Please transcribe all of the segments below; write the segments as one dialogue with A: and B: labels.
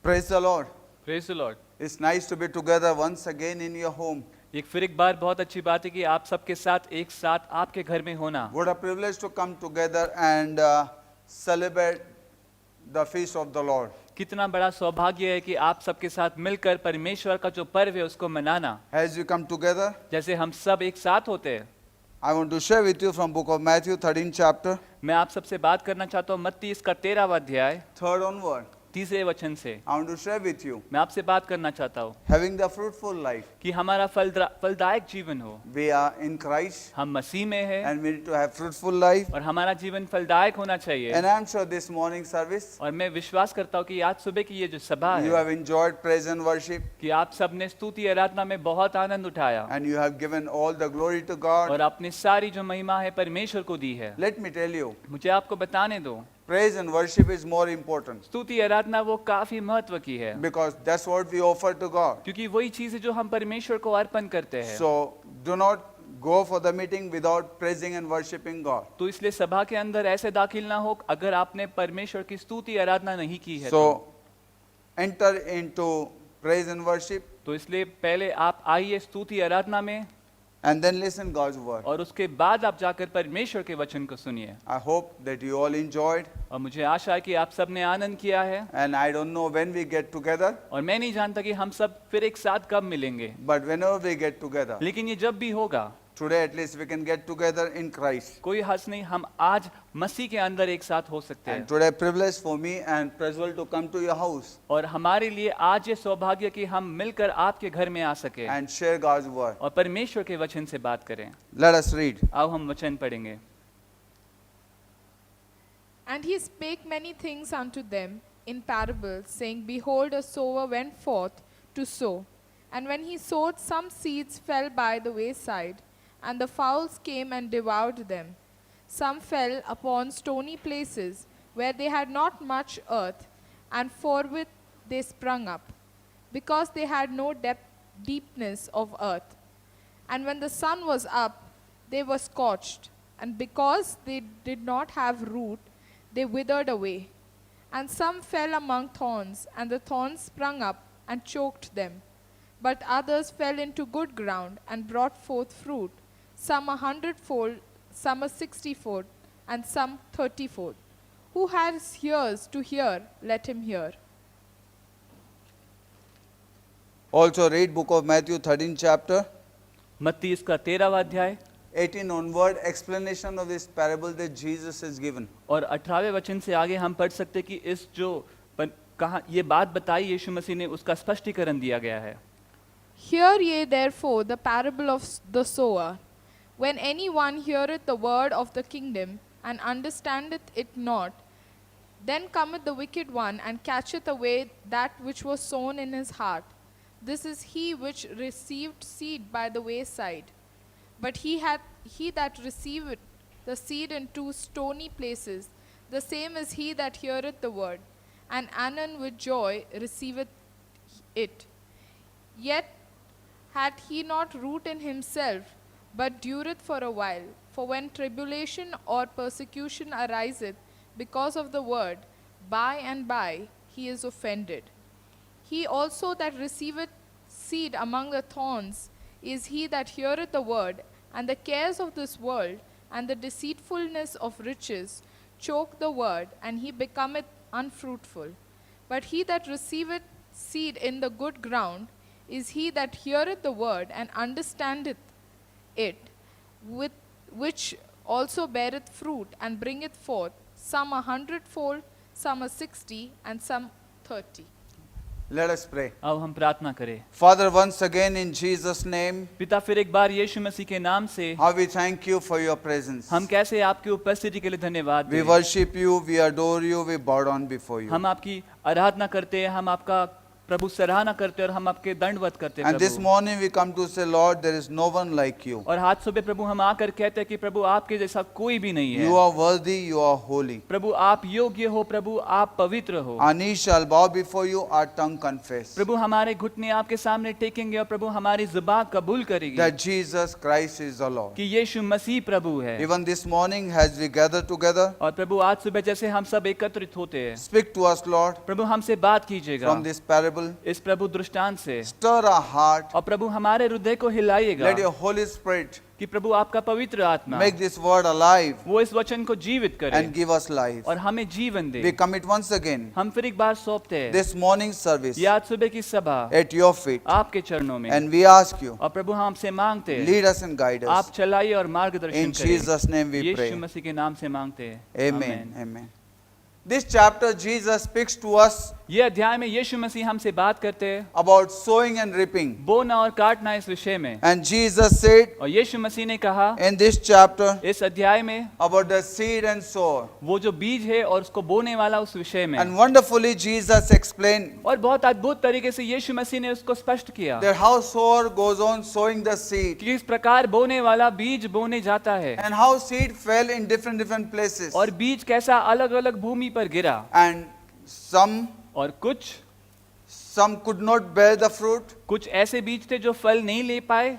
A: Praise the Lord.
B: Praise the Lord.
A: It's nice to be together once again in your home.
B: फिर एक बार बहुत अच्छी बात है कि आप सबके साथ एक साथ आपके घर में होना.
A: What a privilege to come together and celebrate the feast of the Lord.
B: कितना बड़ा सौभाग्य है कि आप सबके साथ मिलकर परमेश्वर का जो पर्व है उसको मनाना.
A: As we come together,
B: जैसे हम सब एक साथ होते हैं.
A: I want to share with you from book of Matthew 13th chapter,
B: मैं आप सबसे बात करना चाहता हूँ मत्ती इसका 13वां अध्याय
A: 3rd onward.
B: 3 वचन से.
A: I want to share with you,
B: मैं आपसे बात करना चाहता हूँ
A: having the fruitful life.
B: कि हमारा फलदायक जीवन हो.
A: We are in Christ
B: हम मसीह में हैं
A: and we need to have fruitful life.
B: और हमारा जीवन फलदायक होना चाहिए.
A: And I am sure this morning service,
B: और मैं विश्वास करता हूँ कि आज सुबह की ये जो सभा
A: you
B: है
A: have enjoyed praise and worship
B: कि आप सब ने स्तुति आराधना में बहुत आनंद उठाया
A: and you have given all the glory to God.
B: और अपनी सारी जो महिमा है परमेश्वर को दी है.
A: Let me tell you,
B: मुझे आपको बताने दो,
A: praise and worship is more important
B: स्तुति आराधना वो काफी महत्व की है
A: because that's what we offer to God.
B: क्योंकि वही चीज है जो हम परमेश्वर को अर्पण करते हैं.
A: So do not go for the meeting without praising and worshiping God.
B: तो इसलिए सभा के अंदर ऐसे दाखिल ना हो अगर आपने परमेश्वर की स्तुति आराधना नहीं की है.
A: So enter into praise and worship
B: तो इसलिए पहले आप आइए स्तुति आराधना में
A: and then listen God's word.
B: और उसके बाद आप जाकर परमेश्वर के वचन को सुनिए.
A: I hope that you all enjoyed
B: और मुझे आशा है कि आप सब ने आनंद किया है.
A: and I don't know when we get together,
B: और मैं नहीं जानता कि हम सब फिर एक साथ कब मिलेंगे,
A: but whenever we get together,
B: लेकिन ये जब भी होगा
A: today at least we can get together in Christ.
B: कोई हर्ष नहीं, हम आज मसीह के अंदर एक साथ हो सकते
A: And
B: हैं.
A: today privilege for me and Prajwal to come to your house
B: और हमारे लिए आज ये सौभाग्य कि हम मिलकर आपके घर में आ सके
A: and share God's word.
B: और परमेश्वर के वचन से बात करें.
A: Let us read.
B: आओ हम वचन पढ़ेंगे.
C: And he spake many things unto them in parables, saying, Behold, a sower went forth to sow. And when he sowed, some seeds fell by the wayside, and the fowls came and devoured them. Some fell upon stony places, where they had not much earth, and forthwith they sprung up, because they had no deepness of earth. And when the sun was up, they were scorched, and because they did not have root, they withered away. And some fell among thorns, and the thorns sprung up and choked them. But others fell into good ground and brought forth fruit, some 100-fold, some a 60-fold, and some 30-fold. Who has ears to hear, let him hear.
A: Also read book of Matthew 13th chapter,
B: मत्ती इसका 13वां अध्याय
A: 18 onward, explanation of this parable that Jesus has given.
B: और 18वें वचन से आगे हम पढ़ सकते हैं कि इस जो कहा ये बात बताई यीशु मसीह ने उसका स्पष्टीकरण दिया गया है.
C: Hear ye therefore the parable of the sower. When any one heareth the word of the kingdom, and understandeth it not, then cometh the wicked one, and catcheth away that which was sown in his heart. This is he which received seed by the wayside. But he that receiveth the seed into stony places, the same is he that heareth the word, and anon with joy receiveth it. Yet hath he not root in himself, but dureth for a while. For when tribulation or persecution ariseth because of the word, by and by he is offended. He also that receiveth seed among the thorns is he that heareth the word, and the cares of this world and the deceitfulness of riches choke the word, and he becometh unfruitful. But he that receiveth seed in the good ground is he that heareth the word and understandeth it, with which also beareth fruit and bringeth forth, some 100-fold, some a 60, and some 30.
A: Let us pray.
B: आओ हम प्रार्थना करें.
A: Father, once again in Jesus' name,
B: पिता फिर एक बार यीशु मसीह के नाम से
A: how we thank you for your presence.
B: हम कैसे आपकी उपस्थिति के लिए धन्यवाद
A: We
B: दें.
A: worship you, we adore you, we bow down before you.
B: हम आपकी आराधना करते हैं, हम आपका प्रभु सराहना करते और हम आपके दंडवत करते
A: And this
B: Prabhu.
A: morning we come to say, Lord, there is no one like you.
B: और आज सुबह प्रभु हम आकर कहते हैं कि प्रभु आपके जैसा कोई भी नहीं
A: You
B: है।
A: are worthy, you are holy.
B: प्रभु आप योग्य हो, प्रभु आप पवित्र हो।
A: Our knees shall bow before you, our tongue confess
B: प्रभु हमारे घुटने आपके सामने टेकेंगे और प्रभु हमारी जुबान कबूल करेगी
A: that Jesus Christ is the Lord.
B: कि यीशु मसीह प्रभु है।
A: Even this morning, as we gather together,
B: और प्रभु आज सुबह जैसे हम सब एकत्रित होते हैं,
A: speak to us, Lord,
B: प्रभु हमसे बात कीजिएगा
A: from this parable.
B: इस प्रभु दृष्टांत से।
A: Stir our heart.
B: और प्रभु हमारे हृदय को हिलाइएगा
A: Let your Holy Spirit
B: कि प्रभु आपका पवित्र आत्मा
A: make this word alive
B: वो इस वचन को जीवित करे
A: and give us life.
B: और हमें जीवन दे।
A: We commit once again
B: हम फिर एक बार सौंपते हैं
A: this morning service
B: ये आज सुबह की सभा
A: at your feet,
B: आपके चरणों में।
A: and we ask you,
B: और प्रभु हम आपसे मांगते हैं
A: lead us and guide us.
B: आप चलाइए और मार्गदर्शन
A: In
B: करें।
A: Jesus' name we
B: Yeshu
A: pray.
B: मसीह के नाम से मांगते हैं।
A: Amen. Amen. This chapter, Jesus speaks to us
B: ये अध्याय में यीशु मसीह हमसे बात करते हैं
A: about sowing and reaping.
B: बोना और काटना इस विषय में।
A: And Jesus said
B: और यीशु मसीह ने कहा
A: in this chapter
B: इस अध्याय में
A: about the seed and sower.
B: वो जो बीज है और उसको बोने वाला उस विषय में।
A: And wonderfully Jesus explained
B: और बहुत अद्भुत तरीके से यीशु मसीह ने उसको स्पष्ट किया
A: that how sower goes on sowing the seed
B: कि किस प्रकार बोने वाला बीज बोने जाता है
A: and how seed fell in different places.
B: और बीज कैसा अलग अलग भूमि पर गिरा
A: And
B: और
A: some could not bear the fruit.
B: कुछ ऐसे बीज थे जो फल नहीं ले पाए,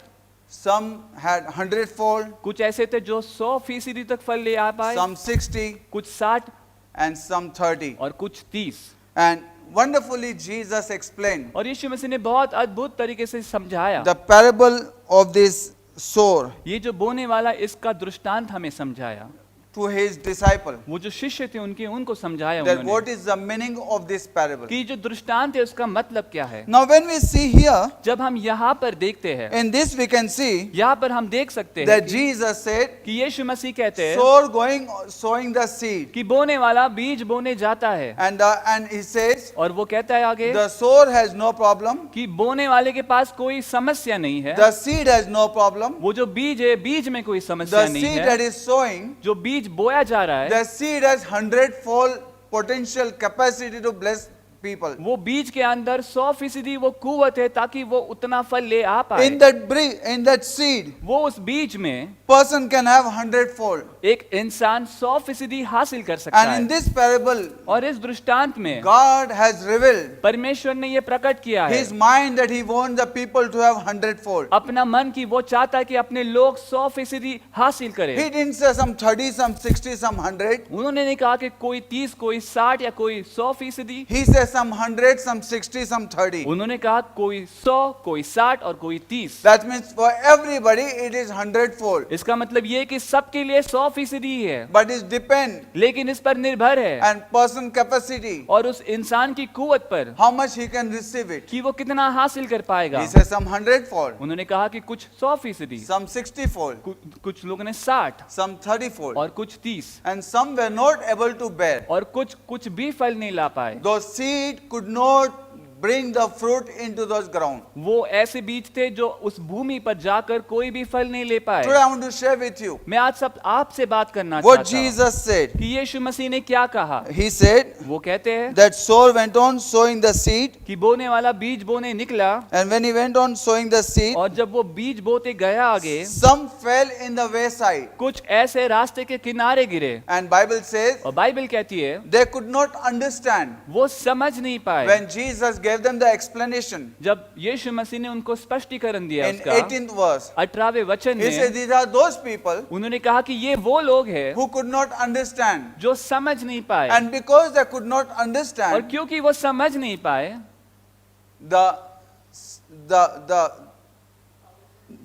A: Some had 100-fold,
B: कुछ ऐसे थे जो 100% तक फल ले आ पाए,
A: some 60,
B: कुछ 60
A: and some 30.
B: और कुछ 30।
A: And wonderfully Jesus explained
B: और यीशु मसीह ने बहुत अद्भुत तरीके से समझाया
A: the parable of this sower
B: ये जो बोने वाला इसका दृष्टांत हमें समझाया।
A: to his disciple.
B: वो जो शिष्य थे उनको समझाया
A: That
B: उन्होंने
A: what is the meaning of this parable?
B: कि जो दृष्टांत है उसका मतलब क्या है।
A: Now when we see here,
B: जब हम यहाँ पर देखते हैं,
A: in this we can see
B: यहाँ पर हम देख सकते हैं
A: that Jesus said,
B: कि यीशु मसीह कहते हैं
A: sower going sowing the seed.
B: कि बोने वाला बीज बोने जाता है।
A: And he says,
B: और वो कहता है आगे
A: the sower has no problem,
B: कि बोने वाले के पास कोई समस्या नहीं है,
A: the seed has no problem,
B: वो जो बीज है बीज में कोई समस्या
A: the
B: नहीं
A: seed
B: है,
A: that is sowing,
B: जो बीज बोया जा रहा है
A: the seed has 100-fold potential capacity to bless people.
B: वो बीज के अंदर 100% वो कुवत है ताकि वो उतना फल ले आ पाए।
A: In that seed,
B: वो उस बीज में
A: person can have 100-fold.
B: एक इंसान 100% हासिल कर सकता
A: And in
B: है।
A: this parable,
B: और इस दृष्टांत में
A: God has revealed
B: परमेश्वर ने ये प्रकट किया है
A: His mind that He wants the people to have 100-fold.
B: अपना मन की वो चाहता है कि अपने लोग 100% हासिल करें।
A: He didn't say some 30, some 60, some 100.
B: उन्होंने नहीं कहा कि कोई 30, कोई 60 या कोई 100%।
A: He says some 100, some 60, some 30.
B: उन्होंने कहा कोई 100, कोई 60 और कोई 30।
A: That means for everybody it is 100-fold.
B: इसका मतलब ये है कि सबके लिए 100% ही है,
A: But it depends
B: लेकिन इस पर निर्भर है
A: and person capacity,
B: और उस इंसान की कुवत पर
A: how much he can receive it.
B: कि वो कितना हासिल कर पाएगा।
A: He says some 100-fold,
B: उन्होंने कहा कि कुछ 100%,
A: some 60-fold,
B: कुछ लोगों ने 60
A: some 30-fold,
B: और कुछ 30
A: and some were not able to bear.
B: और कुछ भी फल नहीं ला पाए।
A: Those seed could not bring the fruit into those ground.
B: वो ऐसे बीज थे जो उस भूमि पर जाकर कोई भी फल नहीं ले पाए।
A: Today I want to share with you
B: मैं आज सब आपसे बात करना
A: what
B: चाहता हूँ
A: Jesus said.
B: कि यीशु मसीह ने क्या कहा।
A: He said
B: वो कहते हैं
A: that sower went on sowing the seed,
B: कि बोने वाला बीज बोने निकला
A: and when he went on sowing the seed,
B: और जब वो बीज बोते गया आगे
A: some fell in the wayside.
B: कुछ ऐसे रास्ते के किनारे गिरे
A: And Bible says
B: और बाइबल कहती है
A: they could not understand
B: वो समझ नहीं पाए।
A: when Jesus gave them the explanation
B: जब यीशु मसीह ने उनको स्पष्टीकरण दिया
A: in
B: उसका
A: 18th verse.
B: 18वें वचन
A: He said
B: में
A: these are those people
B: उन्होंने कहा कि ये वो लोग हैं
A: who could not understand.
B: जो समझ नहीं पाए
A: And because they could not
B: और
A: understand,
B: क्योंकि वो समझ नहीं पाए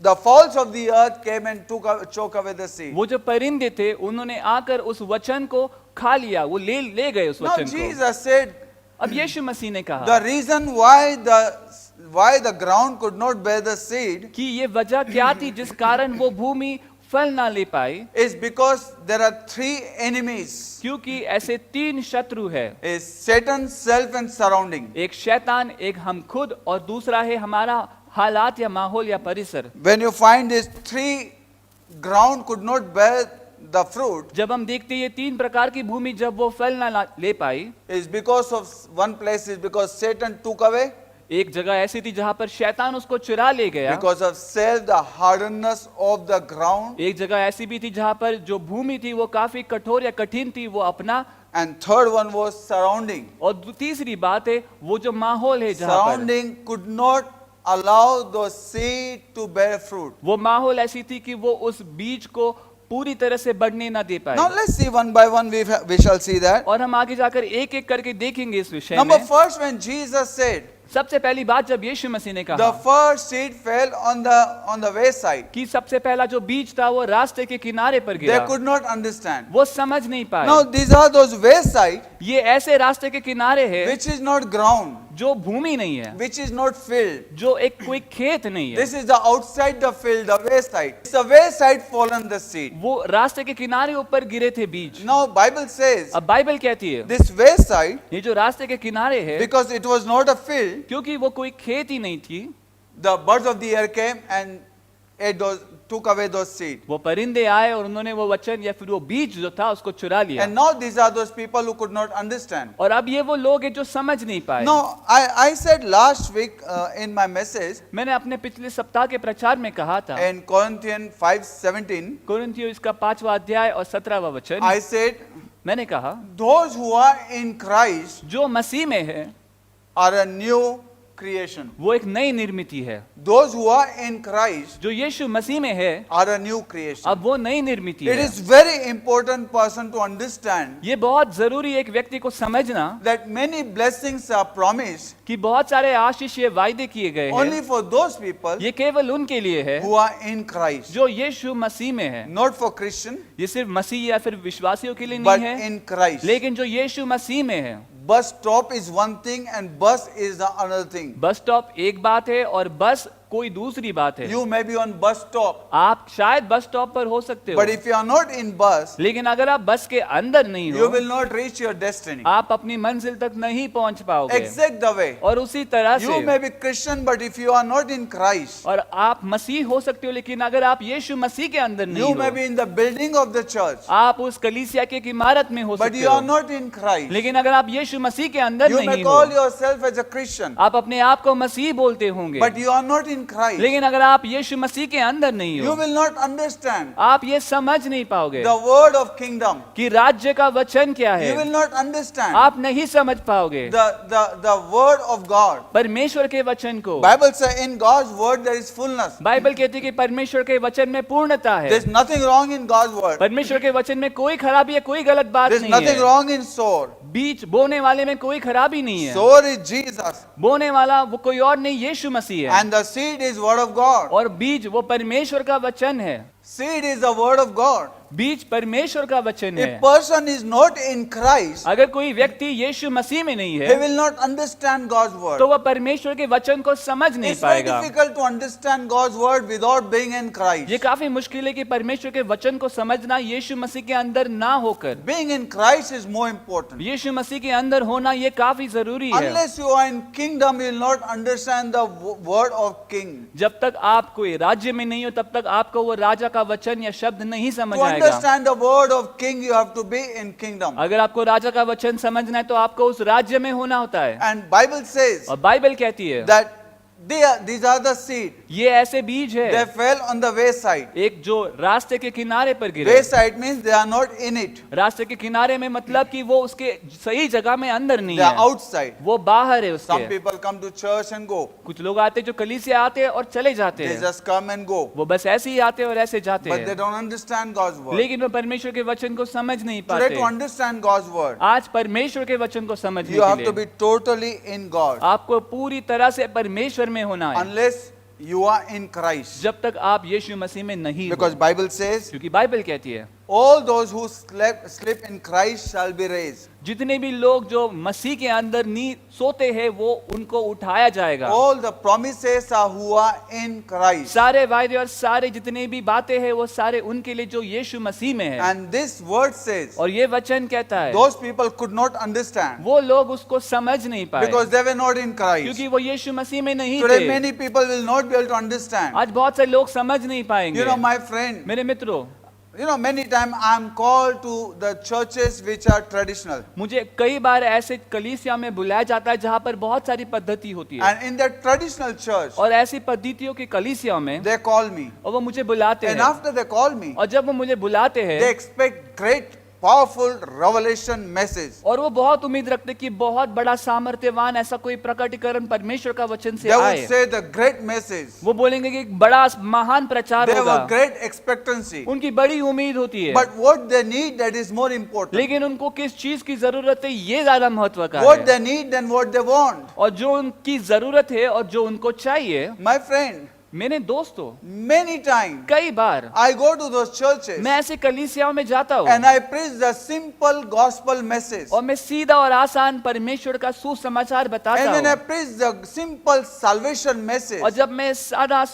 A: the fowls of the earth came and choke away the seed.
B: वो जो परिंदे थे उन्होंने आकर उस वचन को खा लिया, वो ले गए उस
A: Now
B: वचन को।
A: Jesus said
B: अब यीशु मसीह ने कहा
A: the reason why the ground could not bear the seed
B: कि ये वजह क्या थी जिस कारण वो भूमि फल ना ले पाई,
A: is because there are three enemies.
B: क्योंकि ऐसे 3 शत्रु है।
A: Is Satan, self and surrounding.
B: एक शैतान, एक हम खुद और दूसरा है हमारा हालात या माहौल या परिसर।
A: When you find these three ground could not bear the fruit,
B: जब हम देखते हैं ये 3 प्रकार की भूमि जब वो फल ना ले पाई,
A: is because of one place is because Satan took away,
B: एक जगह ऐसी थी जहां पर शैतान उसको चुरा ले गया।
A: Because of self, the hardness of the ground.
B: एक जगह ऐसी भी थी जहां पर जो भूमि थी वो काफी कठोर या कठिन थी, वो अपना।
A: And third one was surrounding.
B: और तीसरी बात है वो जो माहौल है जहां पर
A: Surrounding could not allow the seed to bear fruit.
B: वो माहौल ऐसी थी कि वो उस बीज को पूरी तरह से बढ़ने ना दे पाए।
A: Now let's see one by one, we shall see that.
B: और हम आगे जाकर एक एक करके देखेंगे इस विषय
A: Number
B: में।
A: first, when Jesus said,
B: सबसे पहली बात जब यीशु मसीह ने
A: the
B: कहा
A: first seed fell on the wayside,
B: कि सबसे पहला जो बीज था वो रास्ते के किनारे पर
A: they
B: गिरा,
A: could not understand.
B: वो समझ नहीं पाए।
A: Now these are those wayside
B: ये ऐसे रास्ते के किनारे है
A: which is not ground,
B: जो भूमि नहीं है,
A: which is not field.
B: जो एक कोई खेत नहीं है,
A: This is the outside the field, the wayside. It's the wayside fallen the seed.
B: वो रास्ते के किनारे ऊपर गिरे थे बीज।
A: Now Bible says
B: अब बाइबल कहती है
A: this wayside,
B: ये जो रास्ते के किनारे है,
A: because it was not a field,
B: क्योंकि वो कोई खेत ही नहीं थी,
A: the birds of the air came and ate those, took away those seed.
B: वो परिंदे आए और उन्होंने वो वचन या फिर वो बीज जो था उसको चुरा लिया।
A: And now these are those people who could not understand.
B: और अब ये वो लोग हैं जो समझ नहीं पाए।
A: Now I said last week in my message
B: मैंने अपने पिछले सप्ताह के प्रचार में कहा था,
A: in Corinthians 5:17,
B: कुरिन्थियों इसका 5वां अध्याय और 17वां वचन,
A: I said
B: मैंने कहा
A: those who are in Christ
B: जो मसीह में है
A: are a new creation.
B: वो एक नई निर्मिति है।
A: Those who are in Christ
B: जो यीशु मसीह में है
A: are a new creation.
B: अब वो नई निर्मिति
A: It
B: है।
A: is very important person to understand
B: ये बहुत जरूरी है एक व्यक्ति को समझना
A: that many blessings are promised
B: कि बहुत सारे आशीष ये वायदे किए गए
A: only
B: हैं,
A: for those people
B: ये केवल उनके लिए है
A: who are in Christ,
B: जो यीशु मसीह में है।
A: not for Christian,
B: ये सिर्फ मसीह या फिर विश्वासियों के लिए
A: but
B: नहीं है,
A: in Christ.
B: लेकिन जो यीशु मसीह में है।
A: Bus stop is one thing and bus is the another thing.
B: Bus stop एक बात है और बस कोई दूसरी बात है।
A: You may be on bus stop,
B: आप शायद बस स्टॉप पर हो सकते हो,
A: but if you are not in bus,
B: लेकिन अगर आप बस के अंदर नहीं
A: you
B: हो,
A: will not reach your destiny.
B: आप अपनी मंजिल तक नहीं पहुंच पाओगे।
A: Exact the way.
B: और उसी तरह
A: You may
B: से
A: be Christian, but if you are not in Christ,
B: और आप मसीह हो सकते हो, लेकिन अगर आप यीशु मसीह के अंदर नहीं
A: you may
B: हो,
A: be in the building of the church,
B: आप उस कलीसिया की एक इमारत में हो
A: but
B: सकते
A: you are
B: हो,
A: not in Christ.
B: लेकिन अगर आप यीशु मसीह के अंदर
A: You may
B: नहीं हो,
A: call yourself as a Christian,
B: आप अपने आप को मसीह बोलते होंगे,
A: but you are not in Christ.
B: लेकिन अगर आप यीशु मसीह के अंदर नहीं
A: You
B: हो,
A: will not understand
B: आप ये समझ नहीं पाओगे
A: the word of kingdom.
B: कि राज्य का वचन क्या
A: You will
B: है,
A: not understand
B: आप नहीं समझ पाओगे
A: the word of God.
B: परमेश्वर के वचन को।
A: Bible says in God's word there is fullness.
B: Bible कहती है कि परमेश्वर के वचन में पूर्णता है।
A: There is nothing wrong in God's word.
B: परमेश्वर के वचन में कोई खराबी है, कोई गलत बात
A: There is
B: नहीं
A: nothing
B: है।
A: wrong in sower.
B: बीज बोने वाले में कोई खराबी नहीं है।
A: Sower is Jesus,
B: बोने वाला वो कोई और नहीं, यीशु मसीह है।
A: and the seed is word of God.
B: और बीज वो परमेश्वर का वचन है।
A: Seed is the word of God.
B: बीज परमेश्वर का वचन
A: If
B: है।
A: person is not in Christ,
B: अगर कोई व्यक्ति यीशु मसीह में नहीं
A: he
B: है
A: will not understand God's word.
B: तो वह परमेश्वर के वचन को समझ नहीं
A: It's very
B: पाएगा।
A: difficult to understand God's word without being in Christ.
B: ये काफी मुश्किल है कि परमेश्वर के वचन को समझना यीशु मसीह के अंदर ना होकर।
A: Being in Christ is more important.
B: यीशु मसीह के अंदर होना ये काफी जरूरी है।
A: Unless you are in kingdom, you will not understand the word of king.
B: जब तक आप कोई राज्य में नहीं हो तब तक आपको वो राजा का वचन या शब्द नहीं समझ
A: To
B: आएगा।
A: understand the word of king, you have to be in kingdom.
B: अगर आपको राजा का वचन समझना है तो आपको उस राज्य में होना होता है।
A: And Bible says
B: और बाइबल कहती है
A: that these are the seed.
B: ये ऐसे बीज
A: They
B: है,
A: fell on the wayside.
B: एक जो रास्ते के किनारे पर गिरे।
A: Wayside means they are not in it.
B: रास्ते के किनारे में मतलब कि वो उसके सही जगह में अंदर नहीं
A: They are
B: है,
A: outside.
B: वो बाहर है
A: Some
B: उसके।
A: people come to church and go.
B: कुछ लोग आते हैं जो कलीसिया आते हैं और चले जाते
A: They
B: हैं,
A: just come and go.
B: वो बस ऐसे ही आते हैं और ऐसे जाते
A: But they
B: हैं,
A: don't understand God's word.
B: लेकिन वो परमेश्वर के वचन को समझ नहीं
A: Today
B: पाते।
A: to understand God's word,
B: आज परमेश्वर के वचन को समझने
A: you have
B: के
A: to
B: लिए
A: be totally in God.
B: आपको पूरी तरह से परमेश्वर में होना है,
A: Unless you are in Christ.
B: जब तक आप यीशु मसीह में नहीं हो।
A: Because Bible says,
B: क्योंकि बाइबल कहती है
A: all those who sleep in Christ shall be raised.
B: जितने भी लोग जो मसीह के अंदर नींद सोते हैं वो उनको उठाया जाएगा।
A: All the promises are who are in Christ.
B: सारे वायदे और सारे जितने भी बातें हैं वो सारे उनके लिए जो यीशु मसीह में है।
A: And this word says,
B: और ये वचन कहता है
A: those people could not understand
B: वो लोग उसको समझ नहीं पाए
A: because they were not in Christ.
B: क्योंकि वो यीशु मसीह में नहीं
A: Today
B: थे।
A: many people will not be able to understand.
B: आज बहुत से लोग समझ नहीं
A: You
B: पाएंगे।
A: know, my friend,
B: मेरे मित्रों,
A: many times I'm called to the churches which are traditional.
B: मुझे कई बार ऐसे कलीसिया में बुलाया जाता है जहाँ पर बहुत सारी पद्धति होती है,
A: And in that traditional church,
B: और ऐसी पद्धतियों की कलीसिया में
A: they call me.
B: और वो मुझे बुलाते
A: And
B: हैं,
A: after they call me,
B: और जब वो मुझे बुलाते
A: they
B: हैं
A: expect great, powerful revelation message.
B: और वो बहुत उम्मीद रखते कि बहुत बड़ा सामर्थ्यवान ऐसा कोई प्रकटीकरण परमेश्वर का वचन से
A: They would
B: आए।
A: say the great message.
B: वो बोलेंगे कि एक बड़ा महान प्रचार
A: They have
B: होगा,
A: a great expectancy.
B: उनकी बड़ी उम्मीद होती है,
A: But what they need, that is more important.
B: लेकिन उनको किस चीज की जरूरत है ये ज्यादा महत्व का
A: What
B: है।
A: they need and what they want.
B: और जो उनकी जरूरत है और जो उनको चाहिए,
A: My friend,
B: मेरे दोस्तों,
A: many times
B: कई बार
A: I go to those churches
B: मैं ऐसे कलीसियाओं में जाता हूँ
A: and I preach the simple gospel message.
B: और मैं सीधा और आसान परमेश्वर का सुसमाचार बताता
A: And when I
B: हूँ,
A: preach the simple salvation message,
B: और जब मैं सादा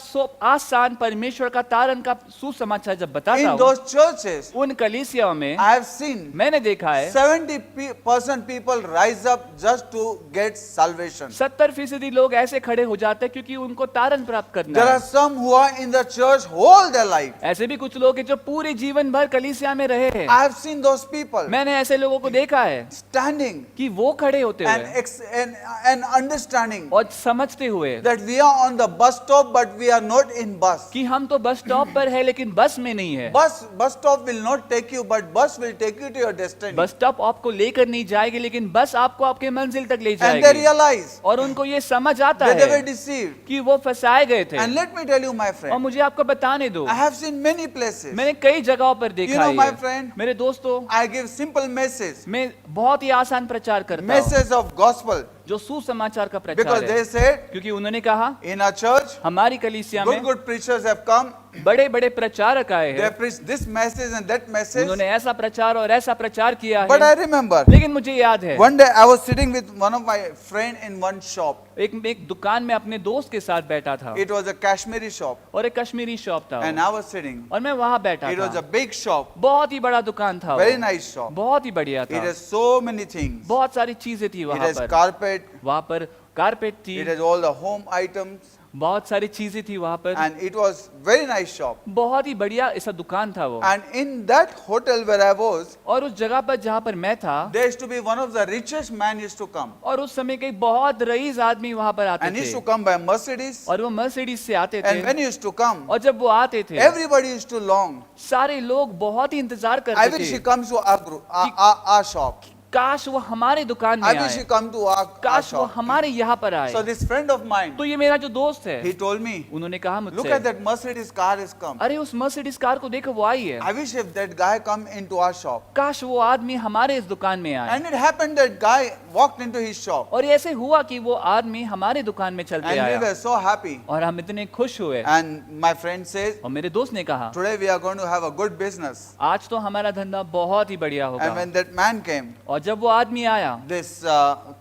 B: आसान परमेश्वर का तारण का सुसमाचार जब बताता
A: in
B: हूँ,
A: those churches,
B: उन कलीसियाओं में
A: I have seen
B: मैंने देखा है
A: 70% people rise up just to get salvation.
B: 70% लोग ऐसे खड़े हो जाते हैं क्योंकि उनको तारण प्राप्त करना
A: There
B: है।
A: are some who are in the church whole their life.
B: ऐसे भी कुछ लोग हैं जो पूरे जीवन भर कलीसिया में रहे हैं।
A: I have seen those people
B: मैंने ऐसे लोगों को देखा है
A: standing
B: कि वो खड़े होते
A: and,
B: हुए
A: and understanding
B: और समझते हुए
A: that we are on the bus stop but we are not in bus.
B: कि हम तो बस स्टॉप पर है लेकिन बस में नहीं है।
A: Bus stop will not take you, but bus will take you to your destiny.
B: Bus stop आपको लेकर नहीं जाएगी लेकिन बस आपको आपके मंजिल तक ले
A: And they
B: जाएगी।
A: realize
B: और उनको ये समझ आता
A: that they were
B: है
A: deceived.
B: कि वो फंसाए गए थे।
A: And let me tell you, my
B: और
A: friend,
B: मुझे आपको बताने दो,
A: I have seen many places.
B: मैंने कई जगहों पर
A: You
B: देखा
A: know,
B: है
A: my
B: ये।
A: friend,
B: मेरे दोस्तों,
A: I give simple message,
B: मैं बहुत ही आसान प्रचार करता हूँ
A: message of gospel,
B: जो सुसमाचार का
A: because
B: प्रचार
A: they
B: है,
A: said
B: क्योंकि उन्होंने कहा
A: in our church,
B: हमारी कलीसिया में
A: good preachers have come.
B: बड़े बड़े प्रचारक आए
A: They
B: हैं,
A: have preached this message and that message.
B: उन्होंने ऐसा प्रचार और ऐसा प्रचार किया
A: But
B: है।
A: I remember
B: लेकिन मुझे याद है
A: one day I was sitting with one of my friend in one shop.
B: एक दुकान में अपने दोस्त के साथ बैठा था
A: It was a Kashmiri shop,
B: और एक कश्मीरी शॉप था
A: and I was sitting.
B: और मैं वहां बैठा
A: It was a
B: था।
A: big shop,
B: बहुत ही बड़ा दुकान था
A: very
B: वो,
A: nice shop.
B: बहुत ही बढ़िया
A: It
B: था,
A: has so many things.
B: बहुत सारी चीजें थी
A: It
B: वहां
A: has
B: पर।
A: carpet,
B: वहां पर कारपेट थी,
A: it has all the home items,
B: बहुत सारी चीजें थी वहां पर,
A: and it was very nice shop.
B: बहुत ही बढ़िया ऐसा दुकान था वो।
A: And in that hotel where I was,
B: और उस जगह पर जहाँ पर मैं था,
A: there used to be one of the richest man used to come,
B: और उस समय के बहुत रईस आदमी वहां पर आते
A: and he used
B: थे
A: to come by Mercedes.
B: और वो मर्सिडीज से आते
A: And
B: थे।
A: when he used to come,
B: और जब वो आते थे,
A: everybody used to long.
B: सारे लोग बहुत ही इंतजार
A: I
B: करते
A: wish he
B: थे,
A: comes to our group, our shop.
B: काश वो हमारे दुकान में
A: I wish he
B: आए,
A: come to our
B: काश वो
A: shop.
B: हमारे यहाँ पर
A: So
B: आए।
A: this friend of mine,
B: तो ये मेरा जो दोस्त है,
A: he told me,
B: उन्होंने कहा
A: look
B: मुझसे,
A: at that Mercedes car has come.
B: अरे उस मर्सिडीज कार को देखो, वो आई है।
A: I wish if that guy come into our shop.
B: काश वो आदमी हमारे इस दुकान में आए।
A: And it happened that guy walked into his shop,
B: और ऐसे हुआ कि वो आदमी हमारे दुकान में चलते
A: and we
B: आया
A: were so happy.
B: और हम इतने खुश हुए।
A: And my friend says,
B: और मेरे दोस्त ने कहा,
A: today we are going to have a good business.
B: आज तो हमारा धंधा बहुत ही बढ़िया
A: And
B: होगा।
A: when that man came,
B: और जब वो आदमी आया,
A: this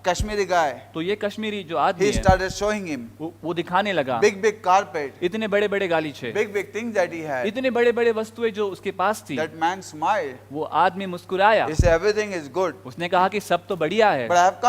A: Kashmiri guy,
B: तो ये कश्मीरी जो आदमी
A: he
B: है,
A: started showing him
B: वो दिखाने लगा
A: big carpet,
B: इतने बड़े बड़े गालीचे,
A: big things that he had.
B: इतने बड़े बड़े वस्तुएं जो उसके पास थी।
A: That man smiled.
B: वो आदमी मुस्कुराया,
A: He said, everything is good.
B: उसने कहा कि सब तो बढ़िया है,
A: But I have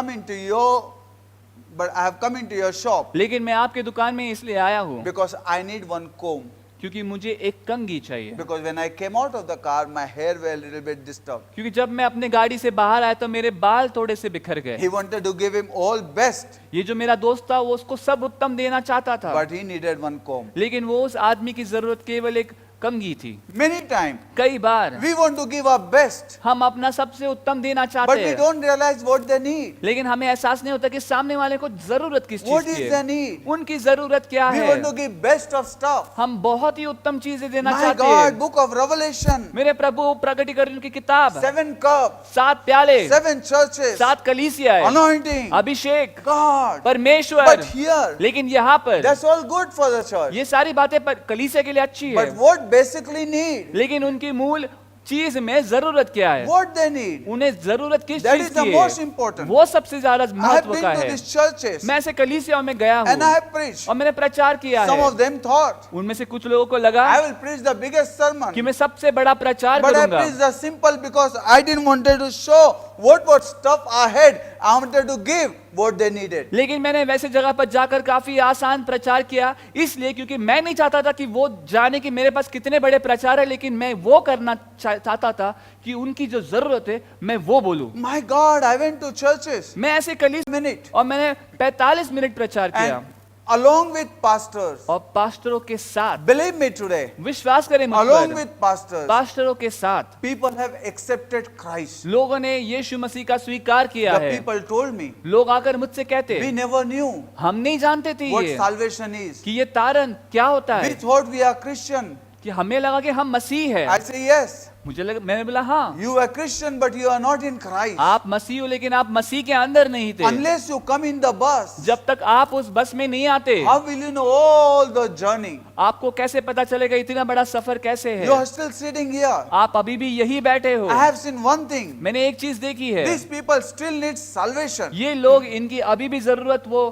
A: come into your shop
B: लेकिन मैं आपके दुकान में इसलिए आया हूँ
A: because I need one comb.
B: क्योंकि मुझे एक कंघी चाहिए।
A: Because when I came out of the car, my hair were a little bit disturbed.
B: क्योंकि जब मैं अपने गाड़ी से बाहर आया तो मेरे बाल थोड़े से बिखर गए।
A: He wanted to give him all best,
B: ये जो मेरा दोस्त था वो उसको सब उत्तम देना चाहता था,
A: but he needed one comb.
B: लेकिन वो उस आदमी की जरूरत केवल एक कंघी थी।
A: Many times
B: कई बार
A: we want to give our best,
B: हम अपना सबसे उत्तम देना
A: but
B: चाहते
A: we
B: हैं,
A: don't realize what they need.
B: लेकिन हमें एहसास नहीं होता कि सामने वाले को जरूरत किस
A: What
B: चीज
A: is
B: की
A: their
B: है,
A: need?
B: उनकी जरूरत क्या
A: We
B: है।
A: want to give best of stuff.
B: हम बहुत ही उत्तम चीजें देना
A: My
B: चाहते
A: God,
B: हैं।
A: book of Revelation,
B: मेरे प्रभु प्रकटीकरण की किताब,
A: 7 cups,
B: 7 प्याले,
A: 7 churches,
B: 7 कलीसिया है,
A: anointing,
B: अभिषेक,
A: God.
B: परमेश्वर।
A: But here,
B: लेकिन यहाँ पर
A: that's all good for the church.
B: ये सारी बातें कलीसिया के लिए अच्छी है,
A: But what basically need?
B: लेकिन उनकी मूल चीज में जरूरत क्या है,
A: What they need?
B: उन्हें जरूरत किस
A: That
B: चीज
A: is the
B: की
A: most
B: है,
A: important.
B: वो सबसे ज्यादा
A: I have
B: महत्व
A: been
B: का
A: to
B: है।
A: these churches
B: मैं ऐसे कलीसियाओं में गया
A: and I
B: हूँ
A: have preached.
B: और मैंने प्रचार किया
A: Some
B: है,
A: of them thought
B: उनमें से कुछ लोगों को लगा
A: I will preach the biggest
B: कि
A: sermon,
B: मैं सबसे बड़ा प्रचार
A: but I
B: करूंगा,
A: preached the simple because I didn't wanted to show what was tough ahead, I wanted to give what they needed.
B: लेकिन मैंने वैसे जगह पर जाकर काफी आसान प्रचार किया, इसलिए क्योंकि मैं नहीं चाहता था कि वो जाने कि मेरे पास कितने बड़े प्रचार है, लेकिन मैं वो करना चाहता था कि उनकी जो जरूरत है मैं वो बोलूं।
A: My God, I went to churches
B: मैं ऐसे कलीसिया
A: minute
B: और मैंने 45 मिनट प्रचार किया
A: and along with pastors.
B: और पास्टरों के साथ,
A: Believe me today,
B: विश्वास करें मुझ
A: along
B: पर,
A: with pastors,
B: पास्टरों के साथ
A: people have accepted Christ.
B: लोगों ने यीशु मसीह का स्वीकार किया
A: The
B: है।
A: people told me,
B: लोग आकर मुझसे कहते,
A: we never knew
B: हम नहीं जानते थे
A: what
B: ये
A: salvation is.
B: कि ये तारण क्या होता
A: We
B: है,
A: thought we are Christian.
B: कि हमें लगा कि हम मसीह है।
A: I say yes.
B: मैंने बोला हाँ,
A: You are Christian, but you are not in Christ.
B: आप मसीह हो लेकिन आप मसीह के अंदर नहीं थे।
A: Unless you come in the bus,
B: जब तक आप उस बस में नहीं आते,
A: how will you know all the journey?
B: आपको कैसे पता चलेगा इतना बड़ा सफर कैसे
A: You
B: है।
A: are still sitting here.
B: आप अभी भी यही बैठे हो।
A: I have seen one thing.
B: मैंने एक चीज देखी है,
A: These people still need salvation.
B: ये लोग, इनकी अभी भी जरूरत वो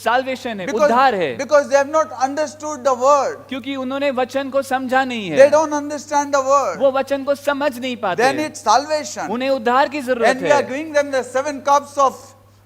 B: साल्वेशन है, उद्धार है,
A: Because they have not understood the word.
B: क्योंकि उन्होंने वचन को समझा नहीं
A: They
B: है,
A: don't understand the word.
B: वो वचन को समझ नहीं
A: They
B: पाते,
A: need salvation.
B: उन्हें उद्धार की जरूरत
A: And we are
B: है।
A: giving them the 7 cups of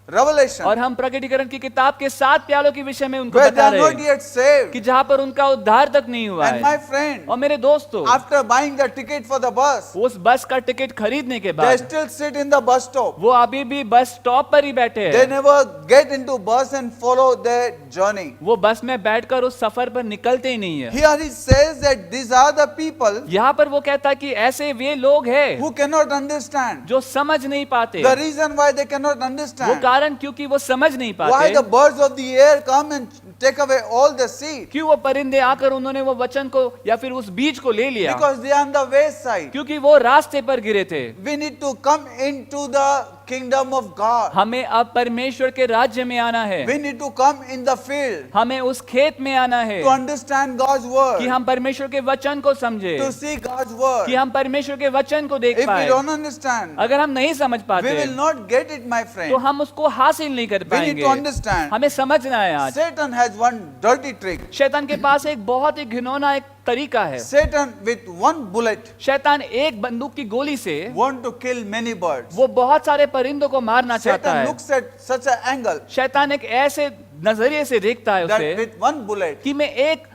A: Revelation.
B: और हम प्रकटीकरण की किताब के 7 प्यालों के विषय में उनको
A: Where they
B: बता
A: are
B: रहे
A: not
B: हैं
A: yet saved.
B: कि जहां पर उनका उद्धार तक नहीं हुआ
A: And my
B: है।
A: friend,
B: और मेरे दोस्तों,
A: after buying the ticket for the bus,
B: उस बस का टिकट खरीदने के
A: they
B: बाद
A: still sit in the bus stop.
B: वो अभी भी बस स्टॉप पर ही बैठे
A: They
B: हैं।
A: never get into bus and follow their journey.
B: वो बस में बैठकर उस सफर पर निकलते ही नहीं है।
A: Here he says that these are the people
B: यहाँ पर वो कहता है कि ऐसे वे लोग हैं
A: who cannot understand.
B: जो समझ नहीं पाते।
A: The reason why they cannot
B: वो
A: understand,
B: कारण क्योंकि वो समझ नहीं
A: why
B: पाते,
A: the birds of the air come and take away all the seed,
B: क्यों वो परिंदे आकर उन्होंने वो वचन को या फिर उस बीज को ले लिया,
A: because they are on the wayside.
B: क्योंकि वो रास्ते पर गिरे थे।
A: We need to come into the kingdom of God.
B: हमें अब परमेश्वर के राज्य में आना है,
A: We need to come in the field
B: हमें उस खेत में आना है
A: to understand God's word,
B: कि हम परमेश्वर के वचन को समझे,
A: to see God's word.
B: कि हम परमेश्वर के वचन को देख
A: If we
B: पाए।
A: don't understand,
B: अगर हम नहीं समझ
A: we
B: पाते
A: will not get it, my friend.
B: तो हम उसको हासिल नहीं कर
A: We need
B: पाएंगे।
A: to understand.
B: हमें समझना है आज
A: Satan has one dirty trick.
B: शैतान के पास एक बहुत ही घिनौना एक तरीका है।
A: Satan with one bullet
B: शैतान एक बंदूक की गोली से
A: want to kill many birds.
B: वो बहुत सारे परिंदों को मारना चाहता
A: Satan
B: है।
A: looks at such an angle
B: शैतान एक ऐसे नजरिए से देखता है
A: that
B: उसे
A: with one bullet
B: कि मैं एक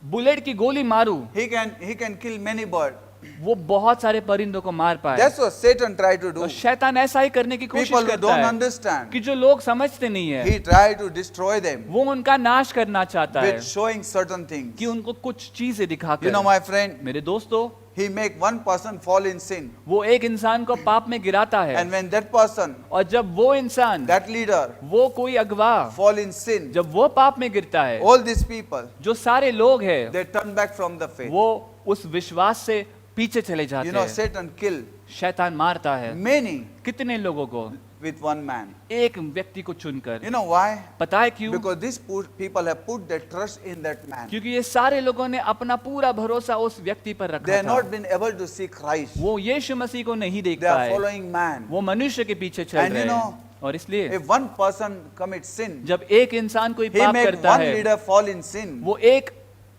B: बुलेट की गोली मारूं,
A: he can kill many birds.
B: वो बहुत सारे परिंदों को मार पाए।
A: That's what Satan tried to do.
B: तो शैतान ऐसा ही करने की कोशिश
A: People who
B: करता
A: don't
B: है
A: understand,
B: कि जो लोग समझते नहीं है
A: he tried to destroy them
B: वो उनका नाश करना चाहता है,
A: with showing certain things.
B: कि उनको कुछ चीजें
A: You know,
B: दिखाकर।
A: my friend,
B: मेरे दोस्तों,
A: he make one person fall in sin,
B: वो एक इंसान को पाप में गिराता है,
A: and when that person,
B: और जब वो इंसान,
A: that leader,
B: वो कोई अगवा
A: fall in sin,
B: जब वो पाप में गिरता है,
A: all these people,
B: जो सारे लोग हैं
A: they turn back from the faith.
B: वो उस विश्वास से पीछे चले जाते
A: You know,
B: हैं।
A: Satan kill
B: शैतान मारता है
A: many
B: कितने लोगों को
A: with one man.
B: एक व्यक्ति को चुनकर।
A: You know why?
B: पता है क्यों?
A: Because these people have put their trust in that man.
B: क्योंकि ये सारे लोगों ने अपना पूरा भरोसा उस व्यक्ति पर
A: They
B: रखा
A: have
B: था।
A: not been able to see Christ.
B: वो यीशु मसीह को नहीं देख
A: They are
B: पाए,
A: following man.
B: वो मनुष्य के पीछे चल
A: And you
B: रहे
A: know,
B: हैं। और इसलिए
A: If one person commits sin,
B: जब एक इंसान कोई
A: he
B: पाप
A: make
B: करता
A: one
B: है,
A: leader fall in sin,
B: वो एक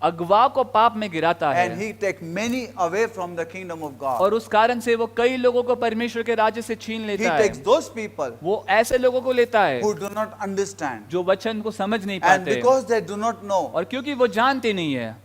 B: अगवा को पाप में गिराता
A: and
B: है,
A: he take many away from the kingdom of God.
B: और उस कारण से वो कई लोगों को परमेश्वर के राज्य से छीन
A: He
B: लेता
A: takes
B: है।
A: those people
B: वो ऐसे लोगों को लेता है
A: who do not understand,
B: जो वचन को समझ नहीं
A: and
B: पाते,
A: because they do not know,
B: और क्योंकि वो जानते नहीं है,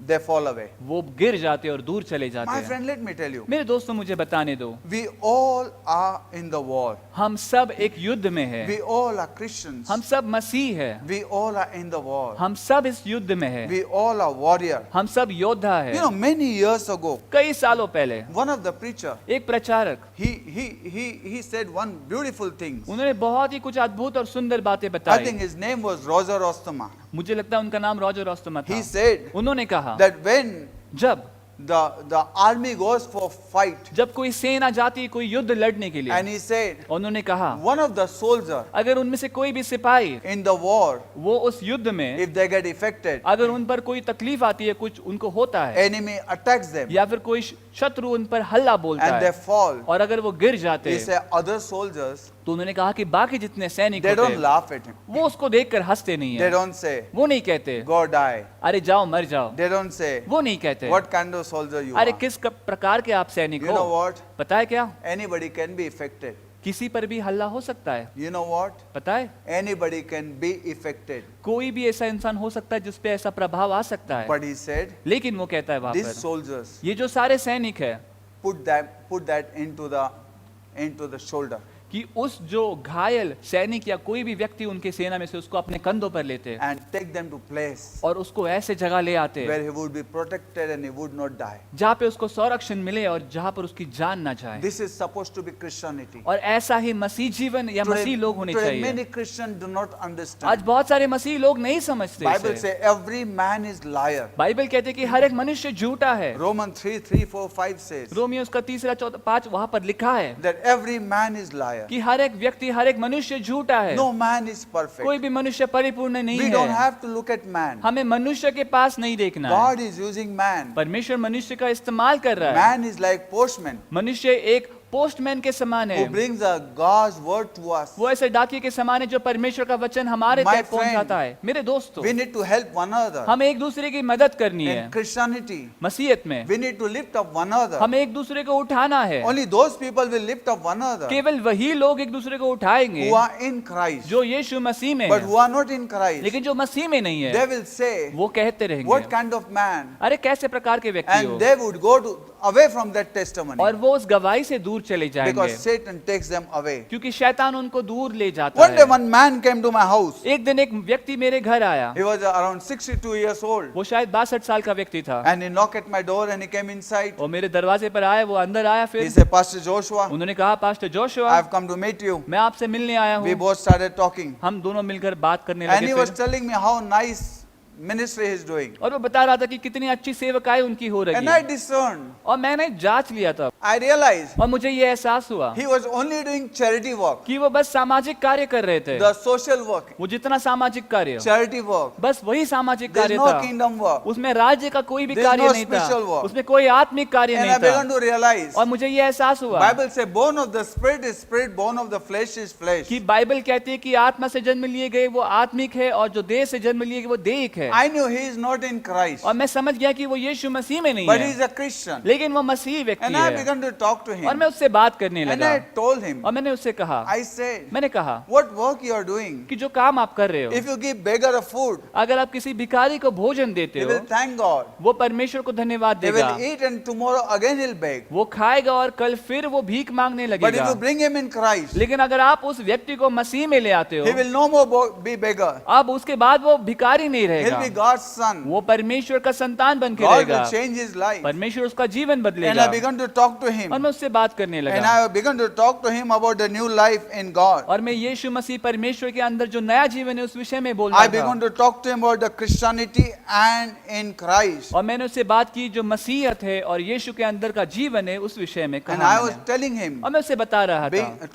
A: they fall away.
B: वो गिर जाते और दूर चले जाते
A: My
B: हैं।
A: friend, let me tell you,
B: मेरे दोस्तों, मुझे बताने दो,
A: we all are in the war.
B: हम सब एक युद्ध में हैं,
A: We all are Christians.
B: हम सब मसीह हैं,
A: We all are in the war.
B: हम सब इस युद्ध में हैं,
A: We all are warrior.
B: हम सब योद्धा
A: You
B: हैं।
A: know, many years ago,
B: कई सालों पहले
A: one of the preacher,
B: एक प्रचारक,
A: he said one beautiful thing.
B: उन्होंने बहुत ही कुछ अद्भुत और सुंदर बातें
A: I
B: बताई।
A: think his name was Roger Ostoma.
B: मुझे लगता है उनका नाम रॉजर ऑस्टमा था।
A: He said
B: उन्होंने कहा
A: that when
B: जब
A: the army goes for fight,
B: जब कोई सेना जाती है कोई युद्ध लड़ने के लिए,
A: and he said
B: उन्होंने कहा
A: one of the soldier
B: अगर उनमें से कोई भी सिपाही
A: in the war,
B: वो उस युद्ध में
A: if they get affected,
B: अगर उन पर कोई तकलीफ आती है, कुछ उनको होता है,
A: enemy attacks them
B: या फिर कोई शत्रु उन पर हल्ला बोलता
A: and they
B: है
A: fall,
B: और अगर वो गिर जाते
A: he
B: हैं,
A: said other soldiers
B: तो उन्होंने कहा कि बाकी जितने सैनिक
A: They don't
B: होते
A: laugh at him.
B: वो उसको देखकर हंसते नहीं
A: They
B: है,
A: don't say,
B: वो नहीं कहते
A: go die.
B: अरे जाओ मर जाओ,
A: They don't say,
B: वो नहीं कहते
A: what kind of soldier you
B: अरे
A: are.
B: किस प्रकार के आप सैनिक
A: You know
B: हो।
A: what?
B: पता है क्या,
A: Anybody can be affected.
B: किसी पर भी हल्ला हो सकता है।
A: You know what?
B: पता है,
A: Anybody can be affected.
B: कोई भी ऐसा इंसान हो सकता है जिस पे ऐसा प्रभाव आ सकता है।
A: But he said,
B: लेकिन वो कहता है वहां
A: these
B: पर,
A: soldiers
B: ये जो सारे सैनिक है
A: put that into the shoulder.
B: कि उस जो घायल सैनिक या कोई भी व्यक्ति उनके सेना में से उसको अपने कंधों पर लेते
A: And take them to place
B: और उसको ऐसे जगह ले आते
A: where he would be protected and he would not die.
B: जहाँ पे उसको संरक्षण मिले और जहाँ पर उसकी जान ना जाए।
A: This is supposed to be Christianity.
B: और ऐसा ही मसीह जीवन या मसीह लोग होने
A: Today
B: चाहिए।
A: many Christians do not
B: आज
A: understand.
B: बहुत सारे मसीह लोग नहीं समझते
A: Bible
B: इसे।
A: say every man is liar.
B: Bible कहते हैं कि हर एक मनुष्य झूठा है।
A: Romans 3:3-4-5 says
B: रोमियो उसका 3-4-5 वहां पर लिखा है
A: that every man is liar.
B: कि हर एक व्यक्ति, हर एक मनुष्य झूठा है।
A: No man is perfect.
B: कोई भी मनुष्य परिपूर्ण नहीं
A: We don't
B: है।
A: have to look at man.
B: हमें मनुष्य के पास नहीं देखना है।
A: God is using man.
B: परमेश्वर मनुष्य का इस्तेमाल कर रहा है।
A: Man is like postman
B: मनुष्य एक पोस्टमैन के समान
A: who
B: है।
A: brings God's word to us.
B: वो ऐसे डाकिये के समान है जो परमेश्वर का वचन हमारे
A: My
B: तक पहुंचाता है। मेरे दोस्तों,
A: We need to help one another.
B: हमें एक दूसरे की मदद करनी है।
A: In Christianity,
B: मसीहत में
A: we need to lift up one another.
B: हमें एक दूसरे को उठाना है।
A: Only those people will lift up one another
B: केवल वही लोग एक दूसरे को उठाएंगे
A: who are in Christ.
B: जो यीशु मसीह में
A: But
B: है।
A: who are not in Christ,
B: लेकिन जो मसीह में नहीं
A: they
B: है
A: will say,
B: वो कहते रहेंगे,
A: what kind of man?
B: अरे कैसे प्रकार के व्यक्ति हो,
A: And they would go away from that testimony
B: और वो उस गवाही से दूर चले जाएंगे
A: because Satan takes them away.
B: क्योंकि शैतान उनको दूर ले जाता
A: One day
B: है।
A: one man came to my house.
B: एक दिन एक व्यक्ति मेरे घर आया,
A: He was around 62 years old.
B: वो शायद 62 साल का व्यक्ति था,
A: And he knocked at my door and he came inside.
B: और मेरे दरवाजे पर आया, वो अंदर आया।
A: He
B: फिर
A: said, Pastor Joshua,
B: उन्होंने कहा, pastor Joshua,
A: I've come to meet you.
B: मैं आपसे मिलने आया
A: We
B: हूँ।
A: both started talking.
B: हम दोनों मिलकर बात करने
A: And he
B: लगे
A: was
B: फिर।
A: telling me how nice ministry he's doing.
B: और वो बता रहा था कि कितनी अच्छी सेवकाएं उनकी हो रही
A: And I
B: है।
A: discerned,
B: और मैंने जांच लिया था
A: I realized
B: और मुझे ये एहसास हुआ
A: he was only doing charity work,
B: कि वो बस सामाजिक कार्य कर रहे थे।
A: the social work,
B: वो जितना सामाजिक कार्य,
A: charity work.
B: बस वही सामाजिक
A: There's
B: कार्य
A: no
B: था।
A: kingdom work.
B: उसमें राज्य का कोई भी
A: There's
B: कार्य
A: no
B: नहीं
A: spiritual
B: था,
A: work.
B: उसमें कोई आत्मिक कार्य
A: And I
B: नहीं
A: began
B: था।
A: to realize,
B: और मुझे ये एहसास हुआ
A: Bible says, bone of the spirit is spirit, bone of the flesh is flesh.
B: कि बाइबल कहती है कि आत्मा से जन्म लिए गए वो आत्मिक है और जो देह से जन्म लिए गए वो देहिक है।
A: I knew he is not in Christ,
B: और मैं समझ गया कि वो यीशु मसीह में नहीं
A: but he
B: है,
A: is a Christian.
B: लेकिन वो मसीह व्यक्ति
A: And I
B: है।
A: began to talk to
B: और
A: him.
B: मैं उससे बात करने
A: And
B: लगा
A: I told him,
B: और मैंने उससे कहा,
A: I said,
B: मैंने कहा
A: what work you are doing?
B: कि जो काम आप कर रहे हो,
A: If you give beggar a food,
B: अगर आप किसी भिखारी को भोजन देते
A: he
B: हो,
A: will thank God.
B: वो परमेश्वर को धन्यवाद
A: He
B: देगा,
A: will eat and tomorrow again he'll beg.
B: वो खाएगा और कल फिर वो भीख मांगने
A: But if
B: लगेगा।
A: you bring him in Christ,
B: लेकिन अगर आप उस व्यक्ति को मसीह में ले आते हो,
A: he will no more be beggar.
B: अब उसके बाद वो भिखारी नहीं
A: He'll be
B: रहेगा,
A: God's son.
B: वो परमेश्वर का संतान बन के
A: God
B: रहेगा,
A: will change his life.
B: परमेश्वर उसका जीवन
A: And
B: बदलेगा।
A: I began to talk to him.
B: और मैं उससे बात करने
A: And
B: लगा
A: I began to talk to him about the new life in God.
B: और मैं यीशु मसीह परमेश्वर के अंदर जो नया जीवन है उस विषय में बोल
A: I
B: रहा
A: began
B: था।
A: to talk to him about the Christianity and in Christ.
B: और मैंने उससे बात की जो मसीहत है और यीशु के अंदर का जीवन है उस विषय में
A: And
B: कहा
A: I was
B: मैंने।
A: telling him
B: और मैं उससे बता रहा था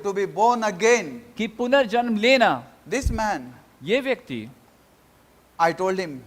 A: to be born again.
B: कि पुनर्जन्म लेना,
A: This man,
B: ये व्यक्ति,
A: I told him,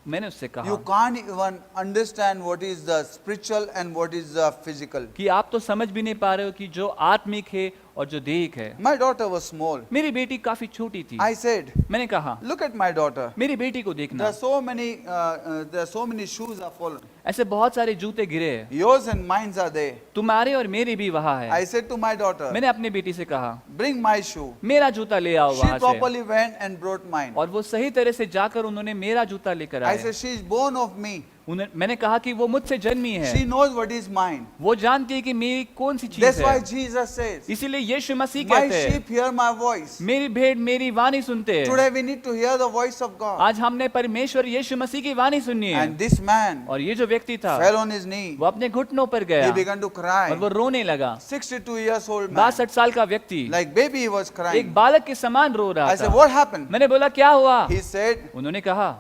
B: मैंने उससे कहा
A: you can't even understand what is the spiritual and what is the physical.
B: कि आप तो समझ भी नहीं पा रहे हो कि जो आत्मिक है और जो देहिक है।
A: My daughter was small.
B: मेरी बेटी काफी छोटी थी।
A: I said,
B: मैंने कहा
A: look at my daughter.
B: मेरी बेटी को
A: There
B: देखना,
A: are so many shoes are fallen.
B: ऐसे बहुत सारे जूते गिरे हैं,
A: Yours and mine are there.
B: तुम्हारे और मेरे भी वहाँ है।
A: I said to my daughter,
B: मैंने अपनी बेटी से कहा,
A: bring my shoe.
B: मेरा जूता ले आओ
A: She
B: वहाँ से।
A: properly went and brought mine.
B: और वो सही तरह से जाकर उन्होंने मेरा जूता लेकर
A: I
B: आए।
A: said, she is born of me.
B: मैंने कहा कि वो मुझसे जन्मी है,
A: She knows what is mine.
B: वो जानती है कि मेरी कौन सी चीज
A: That's why
B: है।
A: Jesus says,
B: इसीलिए यीशु मसीह
A: my
B: कहते हैं,
A: sheep hear my voice.
B: मेरी भेड़ मेरी वाणी सुनते हैं।
A: Today we need to hear the voice of God.
B: आज हमने परमेश्वर यीशु मसीह की वाणी सुननी है।
A: And this man
B: और ये जो व्यक्ति था
A: fell on his knee.
B: वो अपने घुटनों पर गया
A: He began to
B: और
A: cry.
B: वो रोने लगा।
A: 62 years old man.
B: 62 साल का व्यक्ति
A: Like baby he was
B: एक
A: crying.
B: बालक के समान रो रहा
A: I said,
B: था।
A: what happened?
B: मैंने बोला क्या हुआ?
A: He said,
B: उन्होंने कहा,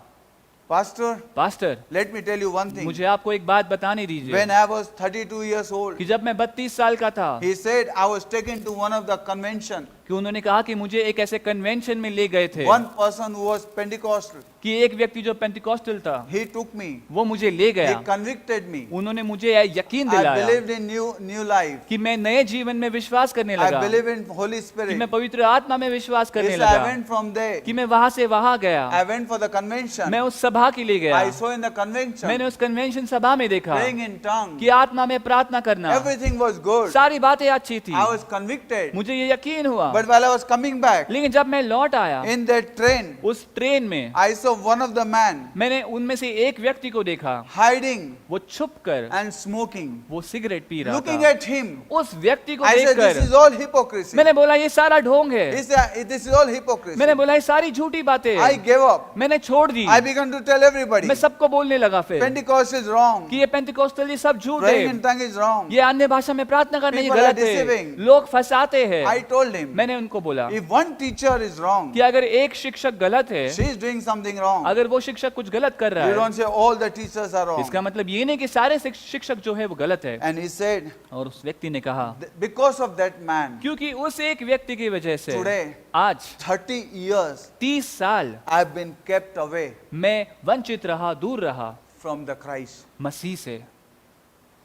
A: Pastor,
B: pastor
A: let me tell you one thing.
B: मुझे आपको एक बात बताने दीजिए
A: When I was 32 years old,
B: कि जब मैं 32 साल का था,
A: he said, I was taken to one of the convention.
B: कि उन्होंने कहा कि मुझे एक ऐसे कन्वेंशन में ले गए थे
A: One person who was Pentecostal,
B: कि एक व्यक्ति जो पेंटिकॉस्टल था
A: he took me,
B: वो मुझे ले
A: he
B: गया,
A: convicted me.
B: उन्होंने मुझे यकीन
A: I
B: दिलाया
A: believed in new life.
B: कि मैं नए जीवन में विश्वास करने
A: I
B: लगा,
A: believe in Holy
B: कि
A: Spirit.
B: मैं पवित्र आत्मा में विश्वास करने
A: Yes, I
B: लगा,
A: went from there.
B: कि मैं वहां से वहां गया,
A: I went for the convention.
B: मैं उस सभा के लिए गया,
A: I saw in the convention,
B: मैंने उस कन्वेंशन सभा में देखा
A: praying in tongues.
B: कि आत्मा में प्रार्थना करना,
A: Everything was good.
B: सारी बातें अच्छी थी,
A: I was convicted.
B: मुझे ये यकीन हुआ।
A: But while I was coming back,
B: लेकिन जब मैं लौट आया
A: in that train,
B: उस ट्रेन में,
A: I saw one of the man
B: मैंने उनमें से एक व्यक्ति को देखा,
A: hiding
B: वो छुप कर
A: and smoking.
B: वो सिगरेट पी रहा
A: Looking
B: था।
A: at him,
B: उस व्यक्ति को
A: I said, this
B: देखकर
A: is all hypocrisy.
B: मैंने बोला ये सारा ढोंग है,
A: He said, this is all hypocrisy.
B: मैंने बोला ये सारी झूठी बातें
A: I
B: हैं।
A: gave up.
B: मैंने छोड़ दी,
A: I began to tell everybody,
B: मैं सबको बोलने लगा फिर
A: Pentecost is wrong.
B: कि ये पेंटिकॉस्टल ये सब झूठ
A: Praying in
B: है,
A: tongue is wrong.
B: ये अन्य भाषा में प्रार्थना करना ये
A: People are
B: गलत है,
A: deceiving.
B: लोग फंसाते हैं।
A: I told him,
B: मैंने उनको बोला
A: if one teacher is wrong,
B: कि अगर एक शिक्षक गलत है,
A: she is doing something wrong.
B: अगर वो शिक्षक कुछ गलत कर रहा
A: You
B: है,
A: don't say all the teachers are wrong.
B: इसका मतलब ये नहीं कि सारे शिक्षक जो है वो गलत है।
A: And he said,
B: और उस व्यक्ति ने कहा
A: because of that man,
B: क्योंकि उस एक व्यक्ति की वजह से
A: today,
B: आज
A: 30 years,
B: 30 साल
A: I've been kept away
B: मैं वंचित रहा, दूर रहा
A: from the Christ.
B: मसीह से।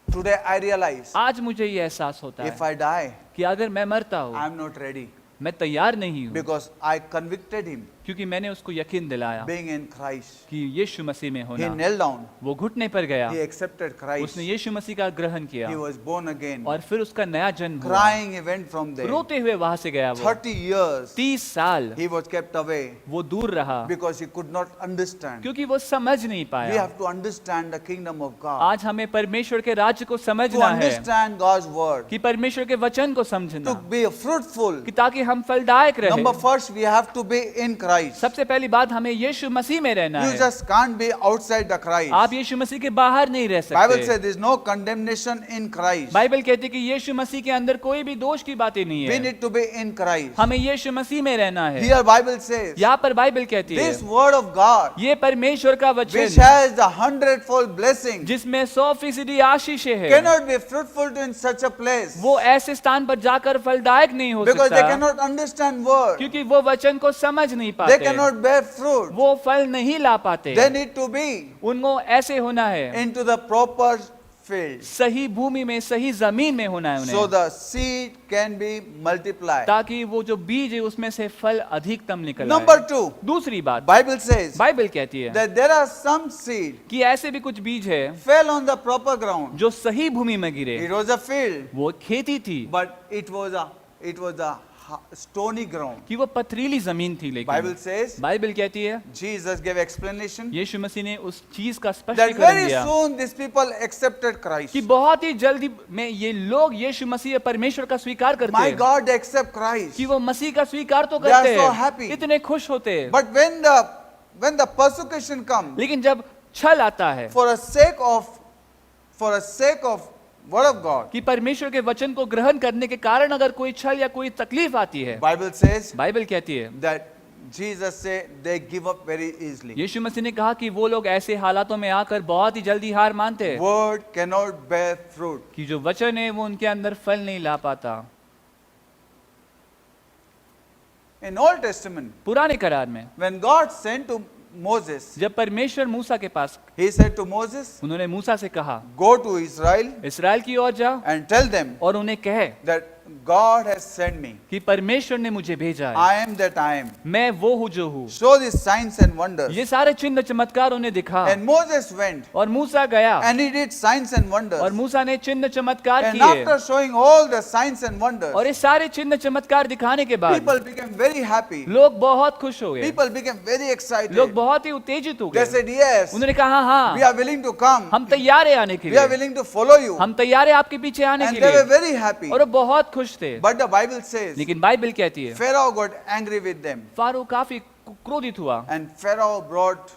A: Today I realize,
B: आज मुझे ये एहसास होता
A: if
B: है
A: I die,
B: कि अगर मैं मरता हूँ,
A: I'm not ready
B: मैं तैयार नहीं हूँ,
A: because I convicted him
B: क्योंकि मैंने उसको यकीन दिलाया
A: being in Christ.
B: कि यीशु मसीह में
A: He
B: होना।
A: knelt down.
B: वो घुटने पर गया,
A: He accepted Christ.
B: उसने यीशु मसीह का ग्रहण किया
A: He was born again.
B: और फिर उसका नया जन्म हुआ।
A: Crying, he went from there.
B: रोते हुए वहां से गया वो।
A: 30 years,
B: 30 साल
A: he was kept away
B: वो दूर रहा
A: because he could not understand.
B: क्योंकि वो समझ नहीं
A: We
B: पाया।
A: have to understand the kingdom of God.
B: आज हमें परमेश्वर के राज्य को
A: To
B: समझना है,
A: understand God's word.
B: कि परमेश्वर के वचन को
A: To
B: समझना,
A: be fruitful.
B: कि ताकि हम फलदायक रहे।
A: Number first, we have to be in Christ.
B: सबसे पहली बात हमें यीशु मसीह में रहना
A: You
B: है।
A: just can't be outside the Christ.
B: आप यीशु मसीह के बाहर नहीं रह
A: Bible
B: सकते।
A: says there is no condemnation in Christ.
B: Bible कहती है कि यीशु मसीह के अंदर कोई भी दोष की बातें नहीं
A: We
B: है।
A: need to be in Christ.
B: हमें यीशु मसीह में रहना है।
A: Here Bible says,
B: यहाँ पर बाइबल कहती है
A: this word of God,
B: ये परमेश्वर का
A: which
B: वचन
A: has the 100-fold blessing,
B: जिसमें 100% आशीष है,
A: cannot be fruitful in such a place
B: वो ऐसे स्थान पर जाकर फलदायक नहीं हो
A: because they
B: सकता,
A: cannot understand word.
B: क्योंकि वो वचन को समझ नहीं
A: They
B: पाते,
A: cannot bear fruit.
B: वो फल नहीं ला पाते।
A: They need to be
B: उनको ऐसे होना है,
A: into the proper field
B: सही भूमि में, सही जमीन में होना है
A: so
B: उन्हें,
A: the seed can be multiplied.
B: ताकि वो जो बीज है उसमें से फल अधिकतम निकल
A: Number
B: आए।
A: 2,
B: दूसरी बात,
A: Bible says
B: बाइबल कहती है
A: that there are some seed
B: कि ऐसे भी कुछ बीज है
A: fell on the proper ground.
B: जो सही भूमि में गिरे।
A: It was a field,
B: वो खेती थी
A: but it was a stony ground.
B: कि वो पथरीली जमीन थी,
A: Bible
B: लेकिन
A: says,
B: बाइबल कहती है
A: Jesus gave explanation
B: यीशु मसीह ने उस चीज का
A: that
B: स्पष्टीकरण
A: very
B: दिया
A: soon these people accepted Christ.
B: कि बहुत ही जल्दी में ये लोग यीशु मसीह परमेश्वर का स्वीकार करते
A: My
B: हैं,
A: God, they accept Christ.
B: कि वो मसीह का स्वीकार तो
A: They are
B: करते
A: so
B: हैं,
A: happy.
B: इतने खुश होते हैं,
A: But when the persecution comes
B: लेकिन जब छल आता है
A: for a sake of word of God,
B: कि परमेश्वर के वचन को ग्रहण करने के कारण अगर कोई छल या कोई तकलीफ आती है,
A: Bible says
B: बाइबल कहती है
A: that Jesus said they give up very easily.
B: यीशु मसीह ने कहा कि वो लोग ऐसे हालातों में आकर बहुत ही जल्दी हार मानते हैं
A: Word cannot bear fruit.
B: कि जो वचन है वो उनके अंदर फल नहीं ला पाता।
A: In Old Testament,
B: पुराने करार में
A: when God sent to Moses,
B: जब परमेश्वर मूसा के पास,
A: he said to Moses,
B: उन्होंने मूसा से कहा
A: go to Israel
B: इस्राएल की ओर जा
A: and tell them
B: और उन्हें कहे
A: that God has sent me.
B: कि परमेश्वर ने मुझे भेजा है,
A: I am that I am.
B: मैं वो हूँ जो हूँ।
A: Show these signs and wonders.
B: ये सारे चिन्ह चमत्कार उन्हें दिखा
A: And Moses went
B: और मूसा गया
A: and he did signs and wonders.
B: और मूसा ने चिन्ह चमत्कार
A: And
B: किए
A: after showing all the signs and wonders,
B: और ये सारे चिन्ह चमत्कार दिखाने के बाद
A: people became very happy.
B: लोग बहुत खुश हो गए,
A: People became very excited.
B: लोग बहुत ही उत्तेजित हो
A: They
B: गए।
A: said, yes,
B: उन्होंने कहा हाँ
A: we are willing to come.
B: हम तैयार है आने के
A: We are
B: लिए,
A: willing to follow you.
B: हम तैयार है आपके पीछे आने
A: And
B: के
A: they were
B: लिए,
A: very happy.
B: और वो बहुत खुश थे।
A: But the Bible says,
B: लेकिन बाइबल कहती है
A: Pharaoh got angry with them.
B: Pharaoh काफी क्रोधित हुआ
A: And Pharaoh brought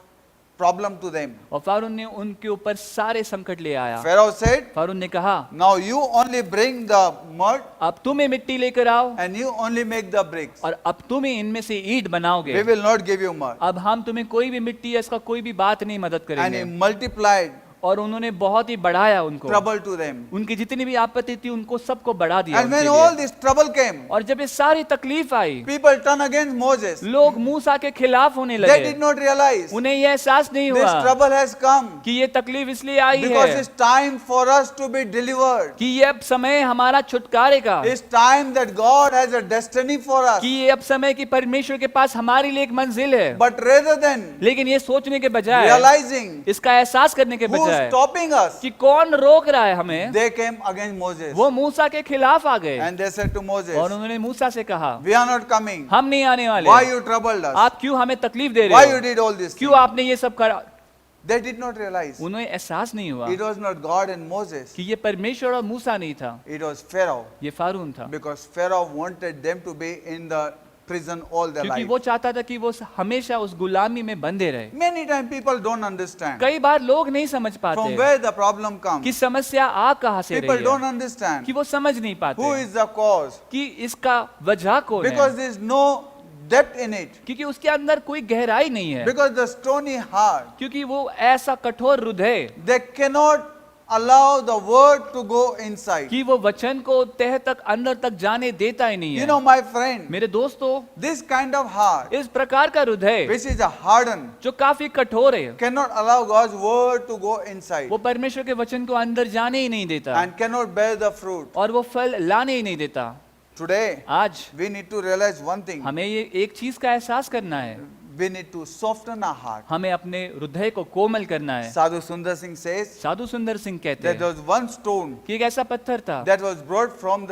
A: problem to them.
B: और फारो ने उनके ऊपर सारे संकट ले आया।
A: Pharaoh said,
B: फारो ने कहा
A: now you only bring the mud
B: अब तुम्हें मिट्टी लेकर आओ
A: and you only make the bricks.
B: और अब तुम्हें इनमें से ईंट
A: We
B: बनाओगे,
A: will not give you mud.
B: अब हम तुम्हें कोई भी मिट्टी या इसका कोई भी बात नहीं मदद
A: And he
B: करेंगे।
A: multiplied
B: और उन्होंने बहुत ही बढ़ाया उनको,
A: trouble to them.
B: उनकी जितनी भी आपत्ति थी उनको सबको बढ़ा दिया
A: And when
B: उनके
A: all
B: लिए।
A: this trouble came,
B: और जब ये सारी तकलीफ आई,
A: people turned against Moses.
B: लोग मूसा के खिलाफ होने
A: They
B: लगे।
A: did not realize
B: उन्हें ये एहसास नहीं
A: this
B: हुआ
A: trouble has come
B: कि ये तकलीफ इसलिए आई
A: because
B: है
A: it's time for us to be delivered.
B: कि ये अब समय हमारा छुटकारे का,
A: It's time that God has a destiny for us.
B: कि ये अब समय की परमेश्वर के पास हमारे लिए एक मंजिल है।
A: But rather than
B: लेकिन ये सोचने के बजाय,
A: realizing
B: इसका एहसास करने के
A: who's
B: बजाय
A: stopping us,
B: कि कौन रोक रहा है हमें,
A: they came against Moses.
B: वो मूसा के खिलाफ आ गए
A: And they said to Moses,
B: और उन्होंने मूसा से कहा,
A: we are not coming.
B: हम नहीं आने वाले,
A: Why you troubled us?
B: आप क्यों हमें तकलीफ दे
A: Why
B: रहे
A: you
B: हो,
A: did all this?
B: क्यों
A: thing?
B: आपने ये सब करा।
A: They did not realize
B: उन्हें एहसास नहीं हुआ
A: it was not God and Moses.
B: कि ये परमेश्वर और मूसा नहीं था,
A: It was Pharaoh,
B: ये फारून था,
A: because Pharaoh wanted them to be in the prison all their
B: क्योंकि
A: life.
B: वो चाहता था कि वो हमेशा उस गुलामी में बंधे रहे।
A: Many times people don't understand
B: कई बार लोग नहीं समझ
A: from
B: पाते
A: where the problem
B: कि
A: comes.
B: समस्या आ कहाँ से
A: People
B: रही
A: don't
B: है,
A: understand
B: कि वो समझ नहीं
A: who
B: पाते
A: is the cause,
B: कि इसका वजह कौन
A: because
B: है,
A: there is no depth in it,
B: क्योंकि उसके अंदर कोई गहराई नहीं है,
A: because the stony heart,
B: क्योंकि वो ऐसा कठोर हृदय
A: they cannot allow the word to go inside.
B: कि वो वचन को तह तक अंदर तक जाने देता ही नहीं
A: You
B: है।
A: know, my friend,
B: मेरे दोस्तों,
A: this kind of heart,
B: इस प्रकार का हृदय
A: which is a hardened,
B: जो काफी कठोर है,
A: cannot allow God's word to go inside
B: वो परमेश्वर के वचन को अंदर जाने ही नहीं देता
A: and cannot bear the fruit.
B: और वो फल लाने ही नहीं देता।
A: Today,
B: आज
A: we need to realize one thing.
B: हमें ये एक चीज का एहसास करना है,
A: We need to soften our heart.
B: हमें अपने हृदय को कोमल करना है।
A: Sadhu Sundar Singh says
B: साधु सुंदर सिंह कहते
A: that there
B: हैं
A: was one stone
B: कि एक ऐसा पत्थर था
A: that was brought from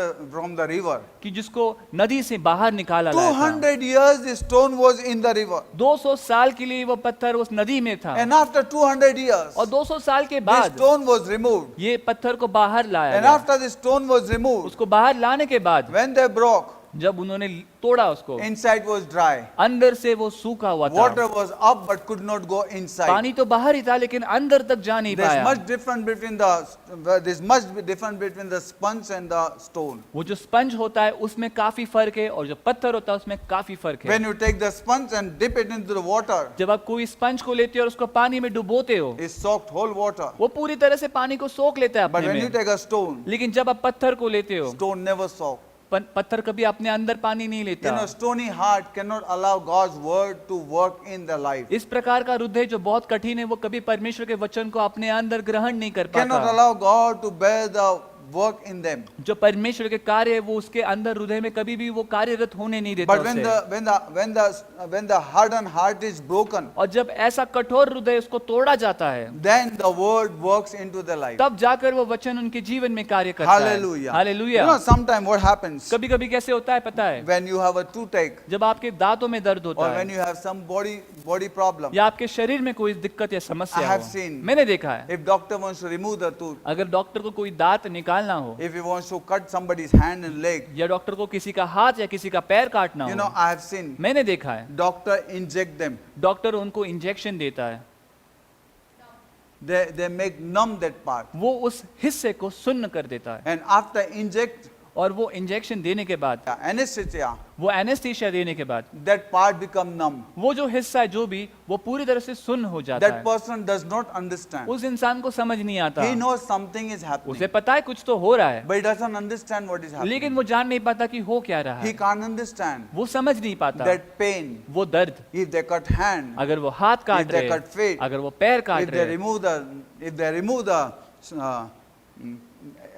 A: the river.
B: कि जिसको नदी से बाहर निकाला लाया था।
A: 200 years the stone was in the river.
B: 200 साल के लिए वो पत्थर उस नदी में था
A: And after 200 years,
B: और 200 साल के
A: the
B: बाद
A: stone was removed.
B: ये पत्थर को बाहर लाया
A: And
B: गया।
A: after the stone was removed,
B: उसको बाहर लाने के बाद
A: when they broke,
B: जब उन्होंने तोड़ा उसको,
A: inside was dry.
B: अंदर से वो सूखा हुआ
A: Water
B: था।
A: was up but could not go inside.
B: पानी तो बाहर ही था लेकिन अंदर तक जा नहीं
A: There's
B: पाया।
A: much difference between the sponge and the stone.
B: वो जो स्पंज होता है उसमें काफी फर्क है और जो पत्थर होता है उसमें काफी फर्क है।
A: When you take the sponge and dip it into the water,
B: जब आप कोई स्पंज को लेते हो और उसको पानी में डुबोते हो,
A: it's soaked whole water.
B: वो पूरी तरह से पानी को सोख लेता है
A: But
B: अपने
A: when you
B: में।
A: take a stone,
B: लेकिन जब आप पत्थर को लेते हो,
A: stone never soak.
B: पत्थर कभी अपने अंदर पानी नहीं
A: You
B: लेता।
A: know, stony heart cannot allow God's word to work in the life.
B: इस प्रकार का हृदय जो बहुत कठिन है वो कभी परमेश्वर के वचन को अपने अंदर ग्रहण नहीं कर
A: Cannot
B: पाता।
A: allow God to bear the work in them.
B: जो परमेश्वर के कार्य है वो उसके अंदर हृदय में कभी भी वो कार्यरत होने नहीं देता
A: But when
B: उसे।
A: when the hardened heart is broken,
B: और जब ऐसा कठोर हृदय उसको तोड़ा जाता है,
A: then the word works into their life.
B: तब जाकर वो वचन उनके जीवन में कार्य करता है।
A: Hallelujah.
B: Hallelujah.
A: You know, sometimes what happens
B: कभी कभी कैसे होता है पता है,
A: when you have a toothache
B: जब आपके दांतों में दर्द
A: or
B: होता
A: when
B: है
A: you have some body problem.
B: या आपके शरीर में कोई दिक्कत या
A: I
B: समस्या
A: have
B: हो,
A: seen.
B: मैंने देखा है,
A: If doctor wants to remove the tooth,
B: अगर डॉक्टर को कोई दांत निकालना हो
A: if he wants to cut somebody's hand and leg,
B: या डॉक्टर को किसी का हाथ या किसी का पैर काटना
A: you know,
B: हो,
A: I have seen
B: मैंने देखा है
A: doctor inject them.
B: डॉक्टर उनको इंजेक्शन देता है,
A: They make numb that part.
B: वो उस हिस्से को सुन्न कर देता है
A: And after inject
B: और वो इंजेक्शन देने के बाद,
A: anesthesia,
B: वो एनेस्थीसिया देने के बाद
A: that part become numb.
B: वो जो हिस्सा है जो भी वो पूरी तरह से सुन्न हो जाता
A: That
B: है।
A: person does not understand.
B: उस इंसान को समझ नहीं आता,
A: He knows something is happening,
B: उसे पता है कुछ तो हो रहा है
A: but he doesn't understand what is
B: लेकिन
A: happening.
B: वो जान नहीं पाता कि हो क्या रहा
A: He
B: है,
A: can't understand
B: वो समझ नहीं पाता
A: that pain.
B: वो दर्द।
A: If they cut hand,
B: अगर वो हाथ काट
A: if they
B: रहे,
A: cut feet,
B: अगर वो पैर काट
A: if they
B: रहे,
A: remove the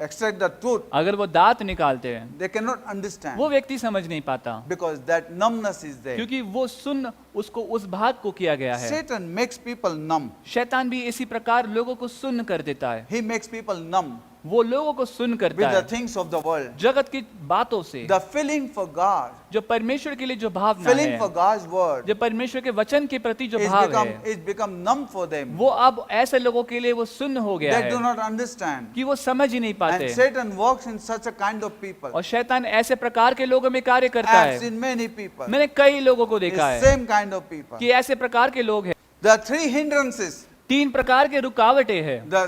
A: extract the tooth,
B: अगर वो दांत निकालते हैं,
A: they cannot understand
B: वो व्यक्ति समझ नहीं पाता
A: because that numbness is there.
B: क्योंकि वो सुन्न उसको उस भाग को किया गया है।
A: Satan makes people numb.
B: शैतान भी इसी प्रकार लोगों को सुन्न कर देता है,
A: He makes people numb
B: वो लोगों को सुन्न करता
A: with the
B: है
A: things of the world.
B: जगत की बातों से।
A: The feeling for God,
B: जो परमेश्वर के लिए जो भावना
A: feeling
B: है,
A: for God's word
B: जो परमेश्वर के वचन के प्रति जो
A: is
B: भाव है,
A: become numb for them.
B: वो अब ऐसे लोगों के लिए वो सुन्न हो गया
A: They do
B: है
A: not understand.
B: कि वो समझ ही नहीं पाते।
A: And Satan works in such a kind of people.
B: और शैतान ऐसे प्रकार के लोगों में कार्य
A: I
B: करता
A: have
B: है।
A: seen many people.
B: मैंने कई लोगों को
A: The
B: देखा है
A: same kind of people.
B: कि ऐसे प्रकार के लोग हैं।
A: The three hindrances:
B: 3 प्रकार के रुकावटें हैं,
A: the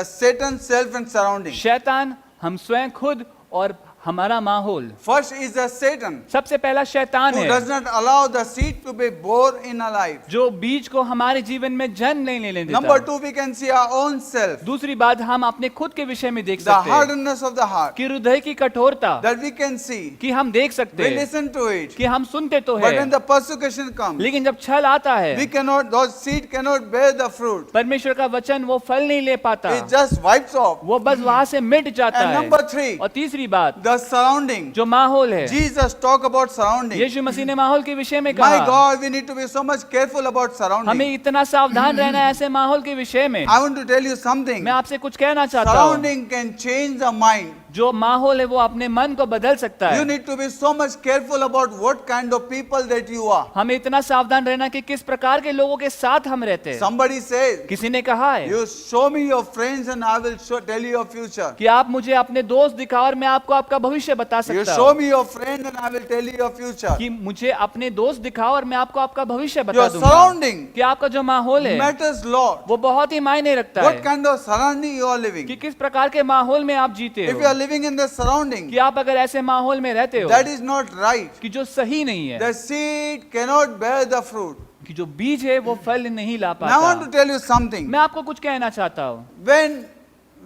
A: Satan, self, and surrounding.
B: शैतान, हम स्वयं खुद और हमारा माहौल।
A: First is the Satan,
B: सबसे पहला शैतान
A: who
B: है
A: does not allow the seed to be born in our life.
B: जो बीज को हमारे जीवन में जन्म नहीं लेने
A: Number
B: देता।
A: 2, we can see our own self,
B: दूसरी बात हम अपने खुद के विषय में देख
A: the
B: सकते हैं
A: hardness of the heart,
B: कि हृदय की कठोरता
A: that we can see.
B: कि हम देख सकते
A: We
B: हैं
A: listen to it,
B: कि हम सुनते तो
A: but when
B: है
A: the persecution comes,
B: लेकिन जब छल आता
A: we
B: है
A: cannot, those seed cannot bear the fruit.
B: परमेश्वर का वचन वो फल नहीं ले पाता,
A: It just wipes off.
B: वो बस वहां से मिट जाता
A: And
B: है।
A: number 3,
B: और तीसरी बात
A: the surrounding.
B: जो माहौल है,
A: Jesus talk about surrounding.
B: यीशु मसीह ने माहौल के विषय में
A: My
B: कहा
A: God, we need to be so much careful about
B: हमें
A: surrounding.
B: इतना सावधान रहना है ऐसे माहौल के विषय में।
A: I want to tell you something.
B: मैं आपसे कुछ कहना चाहता हूँ,
A: Surrounding can change the mind.
B: जो माहौल है वो अपने मन को बदल सकता
A: You
B: है।
A: need to be so much careful about what kind of people that you are.
B: हमें इतना सावधान रहना कि किस प्रकार के लोगों के साथ हम रहते हैं।
A: Somebody says,
B: किसी ने कहा है
A: you show me your friends and I will tell you your future.
B: कि आप मुझे अपने दोस्त दिखाओ और मैं आपको आपका भविष्य बता
A: You
B: सकता
A: show
B: हूँ,
A: me your friend and I will tell you your future.
B: कि मुझे अपने दोस्त दिखाओ और मैं आपको आपका भविष्य बता
A: Your
B: दूंगा।
A: surrounding
B: कि आपका जो माहौल है
A: matters lot.
B: वो बहुत ही मायने रखता
A: What
B: है
A: kind of surrounding you are
B: कि
A: living.
B: किस प्रकार के माहौल में आप जीते
A: If you
B: हो।
A: are living in the surrounding,
B: कि आप अगर ऐसे माहौल में रहते हो
A: that is not right.
B: कि जो सही नहीं है,
A: The seed cannot bear the fruit.
B: कि जो बीज है वो फल नहीं ला
A: Now I want to
B: पाता।
A: tell you something.
B: मैं आपको कुछ कहना चाहता हूँ।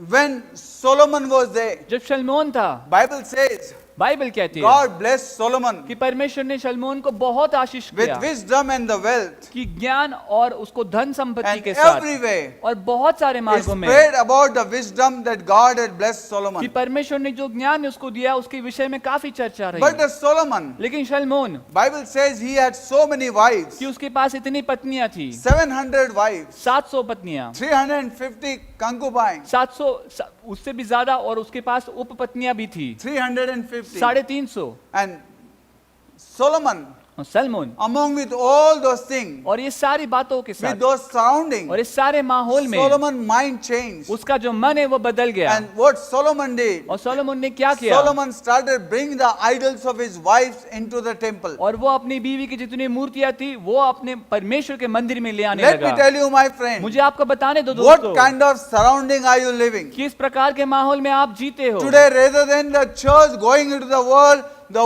A: When Solomon was there,
B: जब शलमोन था,
A: Bible says
B: बाइबल कहती है
A: God blessed Solomon
B: कि परमेश्वर ने शलमोन को बहुत आशीष
A: with
B: किया
A: wisdom and the wealth,
B: कि ज्ञान और उसको धन संपत्ति
A: and
B: के साथ
A: every way
B: और बहुत सारे
A: he
B: मार्गों में
A: spread about the wisdom that God had blessed
B: कि
A: Solomon.
B: परमेश्वर ने जो ज्ञान उसको दिया उसके विषय में काफी चर्चा रही।
A: But the Solomon,
B: लेकिन शलमोन
A: Bible says he had so many wives,
B: कि उसके पास इतनी पत्नियां थी,
A: 700 wives,
B: 700 पत्नियां,
A: 350 concubines,
B: 700 उससे भी ज्यादा, और उसके पास उपपत्नियां भी थी
A: 350.
B: 350।
A: And Solomon,
B: और Salmon
A: among with all those things,
B: और ये सारी बातों के
A: with
B: साथ
A: those surroundings,
B: और इस सारे माहौल में
A: Solomon mind changed.
B: उसका जो मन है वो बदल गया।
A: And what Solomon did,
B: और सोलोमन ने क्या किया?
A: Solomon started bringing the idols of his wives into the temple.
B: और वो अपनी बीवी की जितनी मूर्तियां थी वो अपने परमेश्वर के मंदिर में ले आने
A: Let me
B: लगा।
A: tell you, my friend,
B: मुझे आपको बताने दो
A: what
B: दोस्तों,
A: kind of surrounding are you living?
B: किस प्रकार के माहौल में आप जीते हो।
A: Today, rather than the church going into the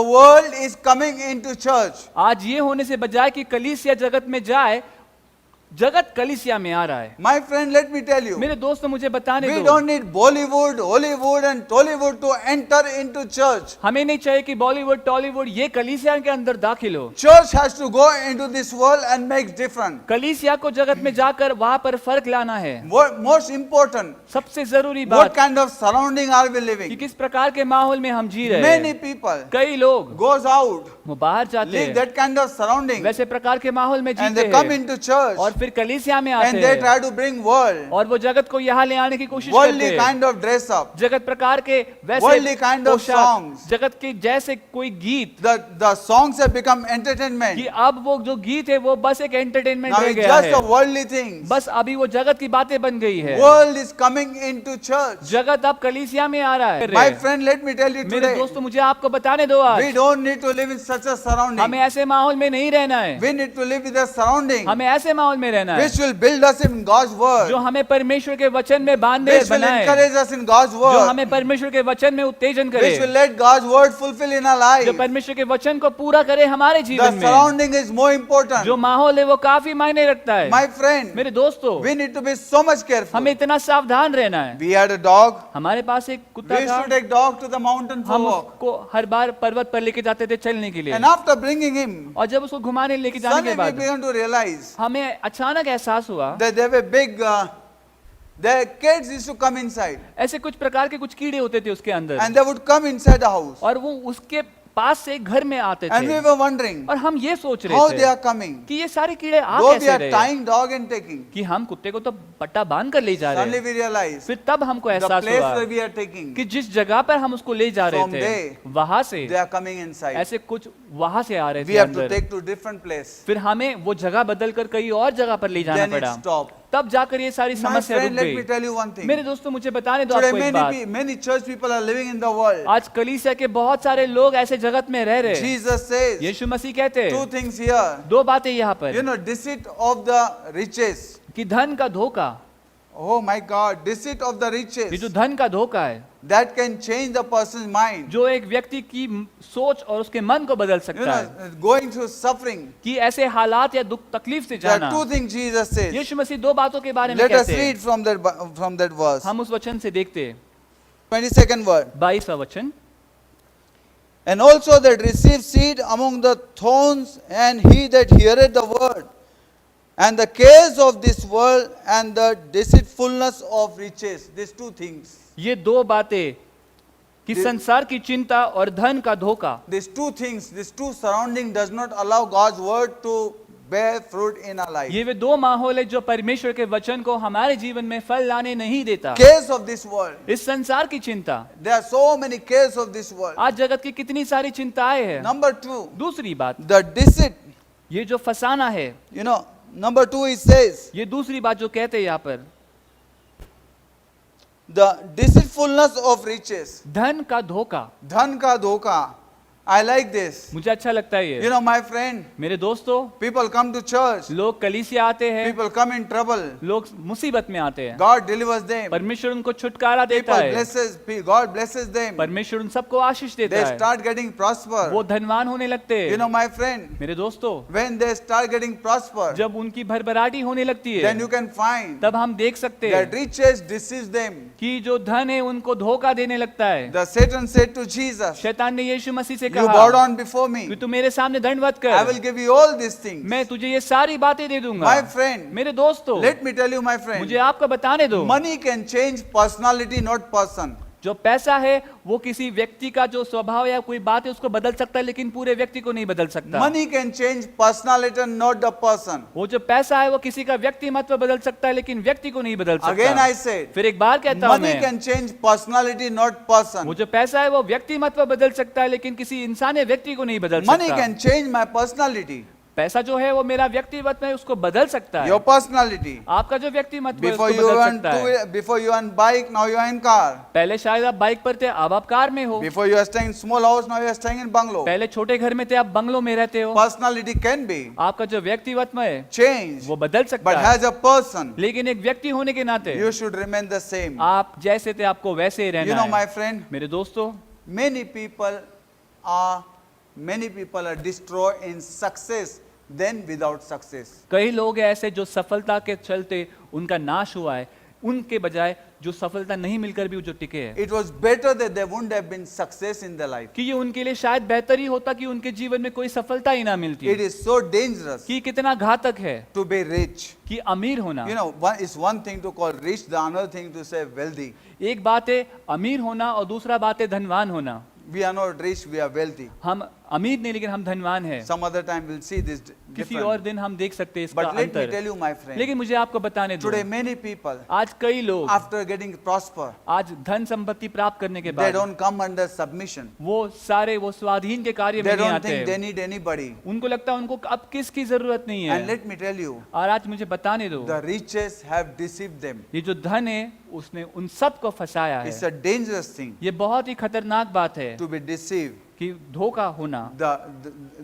A: world is coming into church.
B: आज ये होने से बजाय कि कलीसिया जगत में जाए, जगत कलीसिया में आ रहा है।
A: My friend, let me tell you,
B: मेरे दोस्तों मुझे बताने
A: we
B: दो,
A: don't need Bollywood, Hollywood and Tollywood to enter into church.
B: हमें नहीं चाहिए कि बॉलीवुड टॉलीवुड ये कलीसिया के अंदर दाखिल हो।
A: Church has to go into this world and make difference.
B: कलीसिया को जगत में जाकर वहां पर फर्क लाना है।
A: What most important,
B: सबसे जरूरी
A: what
B: बात
A: kind of surrounding are we
B: कि
A: living?
B: किस प्रकार के माहौल में हम जी रहे
A: Many
B: हैं।
A: people
B: कई लोग
A: goes out,
B: वो बाहर जाते
A: live
B: हैं,
A: that kind of surrounding,
B: वैसे प्रकार के माहौल में
A: and
B: जीते
A: they come
B: हैं
A: into church
B: और फिर कलीसिया में आते
A: and they
B: हैं
A: try to bring world,
B: और वो जगत को यहाँ ले आने की कोशिश
A: worldly
B: करते हैं।
A: kind of dress up,
B: जगत प्रकार के
A: worldly
B: वैसे
A: kind of
B: पोशाक,
A: songs.
B: जगत के जैसे कोई गीत,
A: the songs have become entertainment.
B: कि अब वो जो गीत है वो बस एक एंटरटेनमेंट
A: Now
B: रह
A: it's
B: गया
A: just
B: है।
A: the worldly things.
B: बस अभी वो जगत की बातें बन गई है।
A: World is coming into church.
B: जगत अब कलीसिया में आ रहा है।
A: My friend, let me tell you
B: मेरे
A: today,
B: दोस्तों मुझे आपको बताने दो,
A: we
B: आज
A: don't need to live in such a
B: हमें
A: surrounding.
B: ऐसे माहौल में नहीं रहना है।
A: We need to live with a surrounding
B: हमें ऐसे माहौल में रहना है
A: which will build us in God's word,
B: जो हमें परमेश्वर के वचन में बांधे
A: which will
B: बनाए,
A: encourage us in God's
B: जो
A: word,
B: हमें परमेश्वर के वचन में उत्तेजन करे,
A: which will let God's word fulfill in our life.
B: जो परमेश्वर के वचन को पूरा करे हमारे
A: The
B: जीवन में।
A: surrounding is more important.
B: जो माहौल है वो काफी मायने रखता है।
A: My friend,
B: मेरे दोस्तों,
A: we need to be so much careful.
B: हमें इतना सावधान रहना है।
A: We had a dog.
B: हमारे पास एक
A: We
B: कुत्ता
A: used
B: था,
A: to take dog to the mountain for
B: हम
A: walk.
B: उसको हर बार पर्वत पर लेके जाते थे चलने के लिए,
A: And after bringing him,
B: और जब उसको घुमाने लेके जाने
A: suddenly
B: के
A: we
B: बाद
A: began to realize
B: हमें अचानक एहसास हुआ
A: that there were big, the kids used to come inside
B: ऐसे कुछ प्रकार के कुछ कीड़े होते थे उसके अंदर,
A: and they would come inside the house.
B: और वो उसके पास से घर में आते
A: And we
B: थे,
A: were wondering
B: और हम ये सोच
A: how
B: रहे
A: they
B: थे
A: are coming.
B: कि ये सारे कीड़े आ
A: Though we
B: कैसे
A: are
B: रहे,
A: tying dog and taking,
B: कि हम कुत्ते को तो पट्टा बांध कर ले जा रहे
A: suddenly
B: हैं।
A: we realized
B: फिर तब हमको
A: the
B: एहसास
A: place
B: हुआ
A: where we are taking,
B: कि जिस जगह पर हम उसको ले जा रहे
A: From
B: थे
A: there,
B: वहां से
A: they are coming inside.
B: ऐसे कुछ वहां से आ रहे
A: We
B: थे
A: have to
B: अंदर।
A: take to different place.
B: फिर हमें वो जगह बदल कर कहीं और जगह पर ले जाना
A: Then it
B: पड़ा,
A: stopped.
B: तब जाकर ये सारी
A: My
B: समस्या रुक
A: friend, let me
B: गई।
A: tell you one thing.
B: मेरे दोस्तों मुझे बताने दो
A: Today
B: आपको एक बात,
A: many church people are living in the world.
B: आज कलीसिया के बहुत सारे लोग ऐसे जगत में रह रहे हैं।
A: Jesus says
B: यीशु मसीह कहते हैं
A: two things here.
B: दो बातें यहाँ
A: You
B: पर,
A: know, deceit of the riches.
B: कि धन का धोखा
A: Oh my God, deceit of the
B: ये
A: riches
B: जो धन का धोखा है,
A: that can change the person's mind.
B: जो एक व्यक्ति की सोच और उसके मन को बदल
A: You
B: सकता है,
A: know, going through suffering.
B: कि ऐसे हालात या दुख तकलीफ से
A: There are
B: जाना।
A: two things Jesus says.
B: यीशु मसीह दो बातों के बारे में
A: Let us
B: कहते हैं।
A: read from that verse.
B: हम उस वचन से देखते हैं,
A: 22nd word.
B: 22वां वचन।
A: And also that receive seed among the thorns, and he that heareth the word, and the cares of this world, and the deceitfulness of riches. These two things.
B: ये दो बातें कि संसार की चिंता और धन का धोखा,
A: These two things, these two surrounding does not allow God's word to bear fruit in our life.
B: ये वे दो माहौल है जो परमेश्वर के वचन को हमारे जीवन में फल लाने नहीं देता।
A: Cares of this world.
B: इस संसार की चिंता,
A: There are so many cares of this world.
B: आज जगत की कितनी सारी चिंताएं हैं।
A: Number two,
B: दूसरी बात,
A: the deceit.
B: ये जो फसाना है,
A: You know, number two it says,
B: ये दूसरी बात जो कहते हैं यहाँ पर,
A: the deceitfulness of riches.
B: धन का धोखा।
A: धन का धोखा. I like this.
B: मुझे अच्छा लगता है
A: You
B: ये।
A: know, my friend,
B: मेरे दोस्तों,
A: people come to church,
B: लोग कलीसिया आते हैं,
A: people come in trouble.
B: लोग मुसीबत में आते हैं,
A: God delivers them.
B: परमेश्वर उनको छुटकारा देता
A: People
B: है,
A: blesses, God blesses them.
B: परमेश्वर उन सबको आशीष देता
A: They
B: है,
A: start getting prosper.
B: वो धनवान होने लगते
A: You
B: हैं।
A: know, my friend,
B: मेरे दोस्तों,
A: when they start getting prosper,
B: जब उनकी भरभराटी होने लगती
A: then
B: है,
A: you can find
B: तब हम देख सकते
A: that
B: हैं
A: riches deceives them.
B: कि जो धन है उनको धोखा देने लगता है।
A: The Satan said to Jesus,
B: शैतान ने यीशु मसीह से
A: you bow
B: कहा
A: down before me.
B: कि तू मेरे सामने दंडवत
A: I will
B: कर,
A: give you all these things.
B: मैं तुझे ये सारी बातें दे दूंगा।
A: My friend,
B: मेरे दोस्तों,
A: let me tell you, my friend,
B: मुझे आपको बताने दो,
A: money can change personality, not person.
B: जो पैसा है वो किसी व्यक्ति का जो स्वभाव या कोई बात है उसको बदल सकता है, लेकिन पूरे व्यक्ति को नहीं बदल सकता।
A: Money can change personality, not the person.
B: वो जो पैसा है वो किसी का व्यक्तिमत्व बदल सकता है, लेकिन व्यक्ति को नहीं बदल
A: Again,
B: सकता।
A: I said,
B: फिर एक बार कहता हूं
A: money
B: मैं,
A: can change personality, not person.
B: वो जो पैसा है वो व्यक्तिमत्व बदल सकता है, लेकिन किसी इंसान या व्यक्ति को नहीं बदल
A: Money
B: सकता।
A: can change my personality,
B: पैसा जो है वो मेरा व्यक्तिमत्व है, उसको बदल सकता है।
A: your personality.
B: आपका जो व्यक्तिमत्व है
A: Before
B: उसको
A: you
B: बदल
A: were
B: सकता है।
A: before you were on bike, now you are in car.
B: पहले शायद आप बाइक पर थे, अब आप कार में हो।
A: Before you were staying in small house, now you are staying in bungalow.
B: पहले छोटे घर में थे, आप बंगलों में रहते हो।
A: Personality can be
B: आपका जो व्यक्तिमत्व है
A: changed,
B: वो बदल सकता
A: but
B: है,
A: as a person,
B: लेकिन एक व्यक्ति होने के नाते
A: you should remain the same.
B: आप जैसे थे आपको वैसे ही
A: You
B: रहना
A: know,
B: है।
A: my friend,
B: मेरे दोस्तों,
A: many people are destroyed in success than without success.
B: कई लोग हैं ऐसे जो सफलता के चलते उनका नाश हुआ है, उनके बजाय जो सफलता नहीं मिलकर भी जो टिके हैं,
A: It was better that there wouldn't have been success in their life.
B: कि ये उनके लिए शायद बेहतर ही होता कि उनके जीवन में कोई सफलता ही ना मिलती।
A: It is so dangerous
B: कि कितना घातक है
A: to be rich.
B: कि अमीर होना।
A: You know, it's one thing to call rich, the another thing to say wealthy.
B: एक बात है अमीर होना और दूसरा बात है धनवान होना।
A: We are not rich, we are wealthy.
B: हम अमीर नहीं लेकिन हम धनवान हैं।
A: Some other time we'll see this
B: किसी और
A: different.
B: दिन हम देख सकते हैं इसका
A: But let me
B: अंतर।
A: tell you, my friend,
B: लेकिन मुझे आपको बताने दो,
A: today many people,
B: आज कई लोग
A: after getting prosper,
B: आज धन संपत्ति प्राप्त करने के
A: they
B: बाद
A: don't come under submission.
B: वो सारे वो स्वाधीन के कार्य में
A: They
B: नहीं
A: don't
B: आते
A: think they
B: हैं।
A: need anybody.
B: उनको लगता है उनको अब किसकी जरूरत नहीं
A: And
B: है।
A: let me tell you,
B: और आज मुझे बताने दो,
A: the riches have deceived them.
B: ये जो धन है उसने उन सब को फंसाया
A: It's
B: है।
A: a dangerous thing
B: ये बहुत ही खतरनाक बात है
A: to be deceived.
B: कि धोखा होना।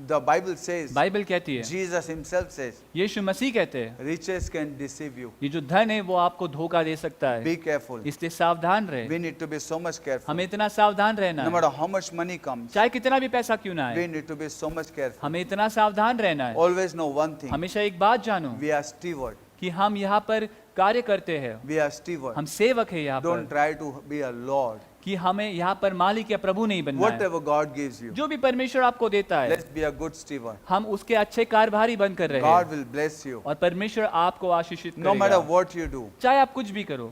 A: The Bible says,
B: बाइबल कहती है,
A: Jesus himself says,
B: यीशु मसीह कहते हैं,
A: riches can deceive you.
B: ये जो धन है वो आपको धोखा दे सकता है,
A: Be careful.
B: इसलिए सावधान रहे।
A: We need to be so much careful.
B: हमें इतना सावधान रहना
A: No
B: है,
A: matter how much money comes,
B: चाहे कितना भी पैसा क्यों ना
A: we
B: आए,
A: need to be so much careful.
B: हमें इतना सावधान रहना है।
A: Always know one thing,
B: हमेशा एक बात जानो
A: we are steward.
B: कि हम यहाँ पर कार्य करते हैं,
A: We are steward.
B: हम सेवक है यहाँ
A: Don't
B: पर,
A: try to be a lord.
B: कि हमें यहाँ पर मालिक या प्रभु नहीं बनना है।
A: Whatever God gives you,
B: जो भी परमेश्वर आपको देता है
A: let's be a good steward.
B: हम उसके अच्छे कारभारी बनकर रहे
A: God will bless you.
B: और परमेश्वर आपको आशीषित
A: No matter
B: करेगा,
A: what you do.
B: चाहे आप कुछ भी करो।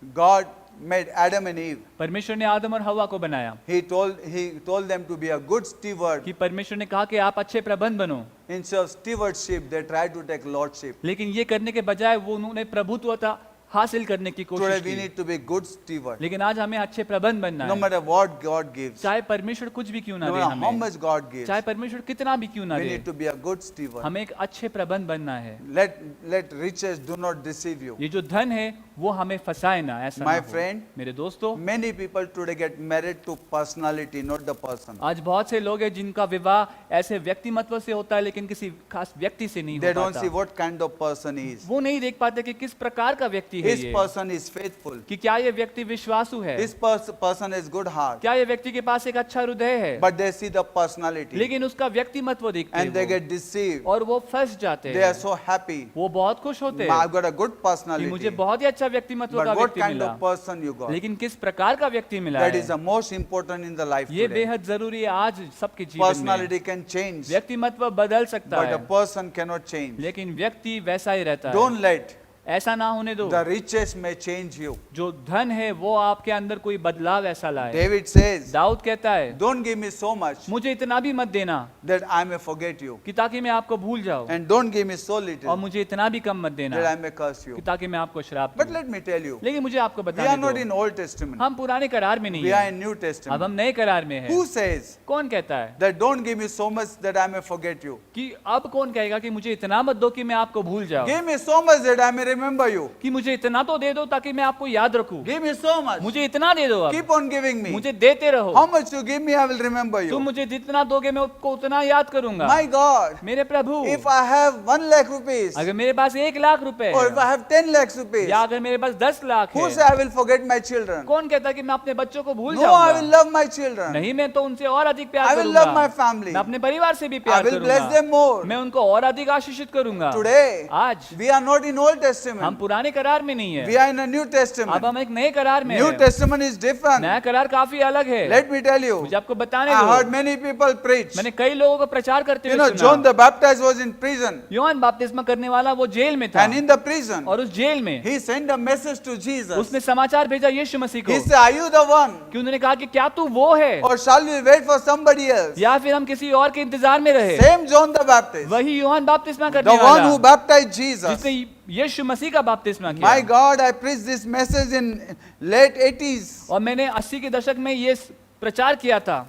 A: God made Adam and Eve.
B: परमेश्वर ने आदम और हवा को बनाया
A: He told them to be a good steward.
B: कि परमेश्वर ने कहा कि आप अच्छे प्रबंध बनो,
A: Instead of stewardship, they tried to take lordship.
B: लेकिन ये करने के बजाय वो उन्होंने प्रभुत्वता हासिल करने की कोशिश
A: Today we
B: की।
A: need to be good steward.
B: लेकिन आज हमें अच्छे प्रबंध बनना
A: No
B: है,
A: matter what God gives,
B: चाहे परमेश्वर कुछ भी क्यों ना
A: no
B: दे
A: matter how
B: हमें,
A: much God gives,
B: चाहे परमेश्वर कितना भी क्यों ना
A: we
B: they,
A: need to be a good steward.
B: हमें एक अच्छे प्रबंध बनना है।
A: Let riches do not deceive you.
B: ये जो धन है वो हमें फंसाए ना, ऐसा
A: My
B: ना हो।
A: friend,
B: मेरे दोस्तों,
A: Many people today get married to personality, not the person.
B: आज बहुत से लोग हैं जिनका विवाह ऐसे व्यक्तिमत्व से होता है लेकिन किसी खास व्यक्ति से नहीं
A: They
B: हो
A: don't see
B: पाता।
A: what kind of person he is.
B: वो नहीं देख पाते कि किस प्रकार का व्यक्ति व्यक्ति है
A: This
B: ये,
A: person is faithful.
B: कि क्या ये व्यक्ति विश्वासु है,
A: This person is good heart.
B: क्या ये व्यक्ति के पास एक अच्छा हृदय है,
A: But they see the personality
B: लेकिन उसका व्यक्तिमत्व देखते
A: and they
B: हैं
A: get deceived.
B: और वो फंस जाते
A: They are
B: हैं।
A: so happy.
B: वो बहुत खुश होते हैं
A: I've got a good
B: कि
A: personality.
B: मुझे बहुत ही अच्छा व्यक्तिमत्व का
A: But what
B: व्यक्ति
A: kind
B: मिला,
A: of person you got?
B: लेकिन किस प्रकार का व्यक्ति मिला
A: That
B: है,
A: is the most important in the life
B: ये
A: today.
B: बेहद जरूरी है आज सबके जीवन में।
A: Personality can change,
B: व्यक्तिमत्व बदल सकता
A: but a
B: है,
A: person cannot change.
B: लेकिन व्यक्ति वैसा ही रहता है।
A: Don't let
B: ऐसा ना होने दो
A: the riches may change you.
B: जो धन है वो आपके अंदर कोई बदलाव ऐसा लाए।
A: David says,
B: दाऊद कहता है,
A: don't give me so much
B: मुझे इतना भी मत देना
A: that I may forget you.
B: कि ताकि मैं आपको भूल जाऊं,
A: And don't give me so
B: और
A: little
B: मुझे इतना भी कम मत देना
A: that I may curse
B: कि
A: you.
B: ताकि मैं आपको श्राप
A: But
B: दूं।
A: let me tell you,
B: लेकिन मुझे आपको
A: we are
B: बताने
A: not
B: दो,
A: in Old Testament.
B: हम पुराने करार में नहीं
A: We are
B: है,
A: in New
B: अब
A: Testament.
B: हम नए करार में हैं।
A: Who says
B: कौन कहता है
A: that don't give me so much that I may forget you?
B: कि अब कौन कहेगा कि मुझे इतना मत दो कि मैं आपको भूल जाऊं,
A: Give me so much that I may remember you.
B: कि मुझे इतना तो दे दो ताकि मैं आपको याद रखूं,
A: Give me so much.
B: मुझे इतना दे दो, अब
A: Keep on giving me.
B: मुझे देते रहो,
A: How much you give me, I will remember
B: तुम
A: you.
B: मुझे जितना दोगे मैं उसको उतना याद करूंगा।
A: My God,
B: मेरे प्रभु,
A: if I have 1 lakh rupees
B: अगर मेरे पास 1 लाख रुपए
A: or if I
B: है,
A: have 10 lakhs rupees,
B: या अगर मेरे पास 10 लाख
A: who
B: है,
A: say I will forget my children?
B: कौन कहता है कि मैं अपने बच्चों को भूल
A: No, I will
B: जाऊंगा?
A: love my children.
B: नहीं, मैं तो उनसे और अधिक
A: I
B: प्यार
A: will love my
B: करूंगा,
A: family.
B: मैं अपने परिवार से भी
A: I
B: प्यार
A: will bless
B: करूंगा,
A: them more.
B: मैं उनको और अधिक आशीषित करूंगा।
A: Today,
B: आज
A: we are not in Old
B: हम
A: Testament.
B: पुराने करार में नहीं
A: We
B: है,
A: are in a New
B: अब
A: Testament.
B: हम एक नए करार में
A: New
B: हैं।
A: Testament is different.
B: नया करार काफी अलग है।
A: Let me tell you,
B: मुझे आपको बताने
A: I
B: दो,
A: heard many people preach.
B: मैंने कई लोगों को प्रचार करते
A: You
B: हुए
A: know, John
B: सुना।
A: the Baptist was in prison.
B: Yohan बपतिस्मा करने वाला वो जेल में था,
A: And in the prison,
B: और उस जेल में
A: he sent a message to Jesus.
B: उसने समाचार भेजा यीशु मसीह को,
A: He said, are you the one?
B: कि उन्होंने कहा कि क्या तू वो है,
A: Or shall we wait for somebody else?
B: या फिर हम किसी और के इंतजार में रहे।
A: Same John the Baptist.
B: वही योहान बपतिस्मा
A: The
B: करने
A: one who
B: वाला
A: baptized Jesus.
B: जिसने यीशु मसीह का बपतिस्मा किया।
A: My God, I preached this message in late 80s.
B: और मैंने 80 के दशक में ये प्रचार किया था।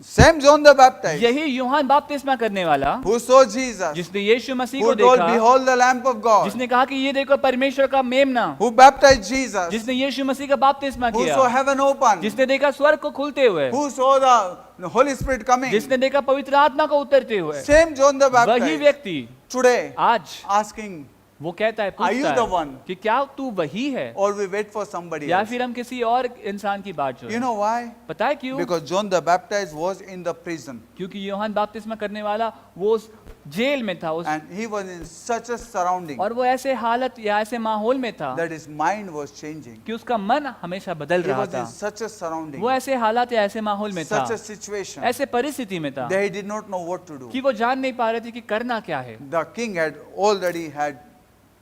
A: Same John the Baptist
B: यही योहान बपतिस्मा करने वाला
A: who saw Jesus,
B: जिसने यीशु मसीह
A: who
B: को
A: told,
B: देखा,
A: behold the Lamb of God,
B: जिसने कहा कि ये देखो परमेश्वर का मेमना,
A: who baptized Jesus,
B: जिसने यीशु मसीह का बपतिस्मा
A: who
B: किया,
A: saw heaven open,
B: जिसने देखा स्वर्ग को खुलते हुए,
A: who saw the Holy Spirit coming.
B: जिसने देखा पवित्र आत्मा को उतरते हुए,
A: Same John the
B: वही
A: Baptist
B: व्यक्ति
A: today
B: आज
A: asking,
B: वो कहता है,
A: Are you
B: पूछता
A: the
B: है
A: one?
B: कि क्या तू वही है,
A: or we wait for somebody
B: या
A: else.
B: फिर हम किसी और इंसान की बात
A: You
B: जो
A: know why?
B: पता है क्यों?
A: Because John the Baptist was in the prison
B: क्योंकि योहान बपतिस्मा करने वाला वो उस जेल में था, उस
A: and he was in such a surrounding
B: और वो ऐसे हालत या ऐसे माहौल में था
A: that his mind was changing.
B: कि उसका मन हमेशा बदल
A: He
B: रहा
A: was in
B: था।
A: such a surrounding,
B: वो ऐसे हालात या ऐसे माहौल में था,
A: such a situation
B: ऐसे परिस्थिति में था
A: that he did not know what to do.
B: कि वो जान नहीं पा रहे थे कि करना क्या है।
A: The king had already had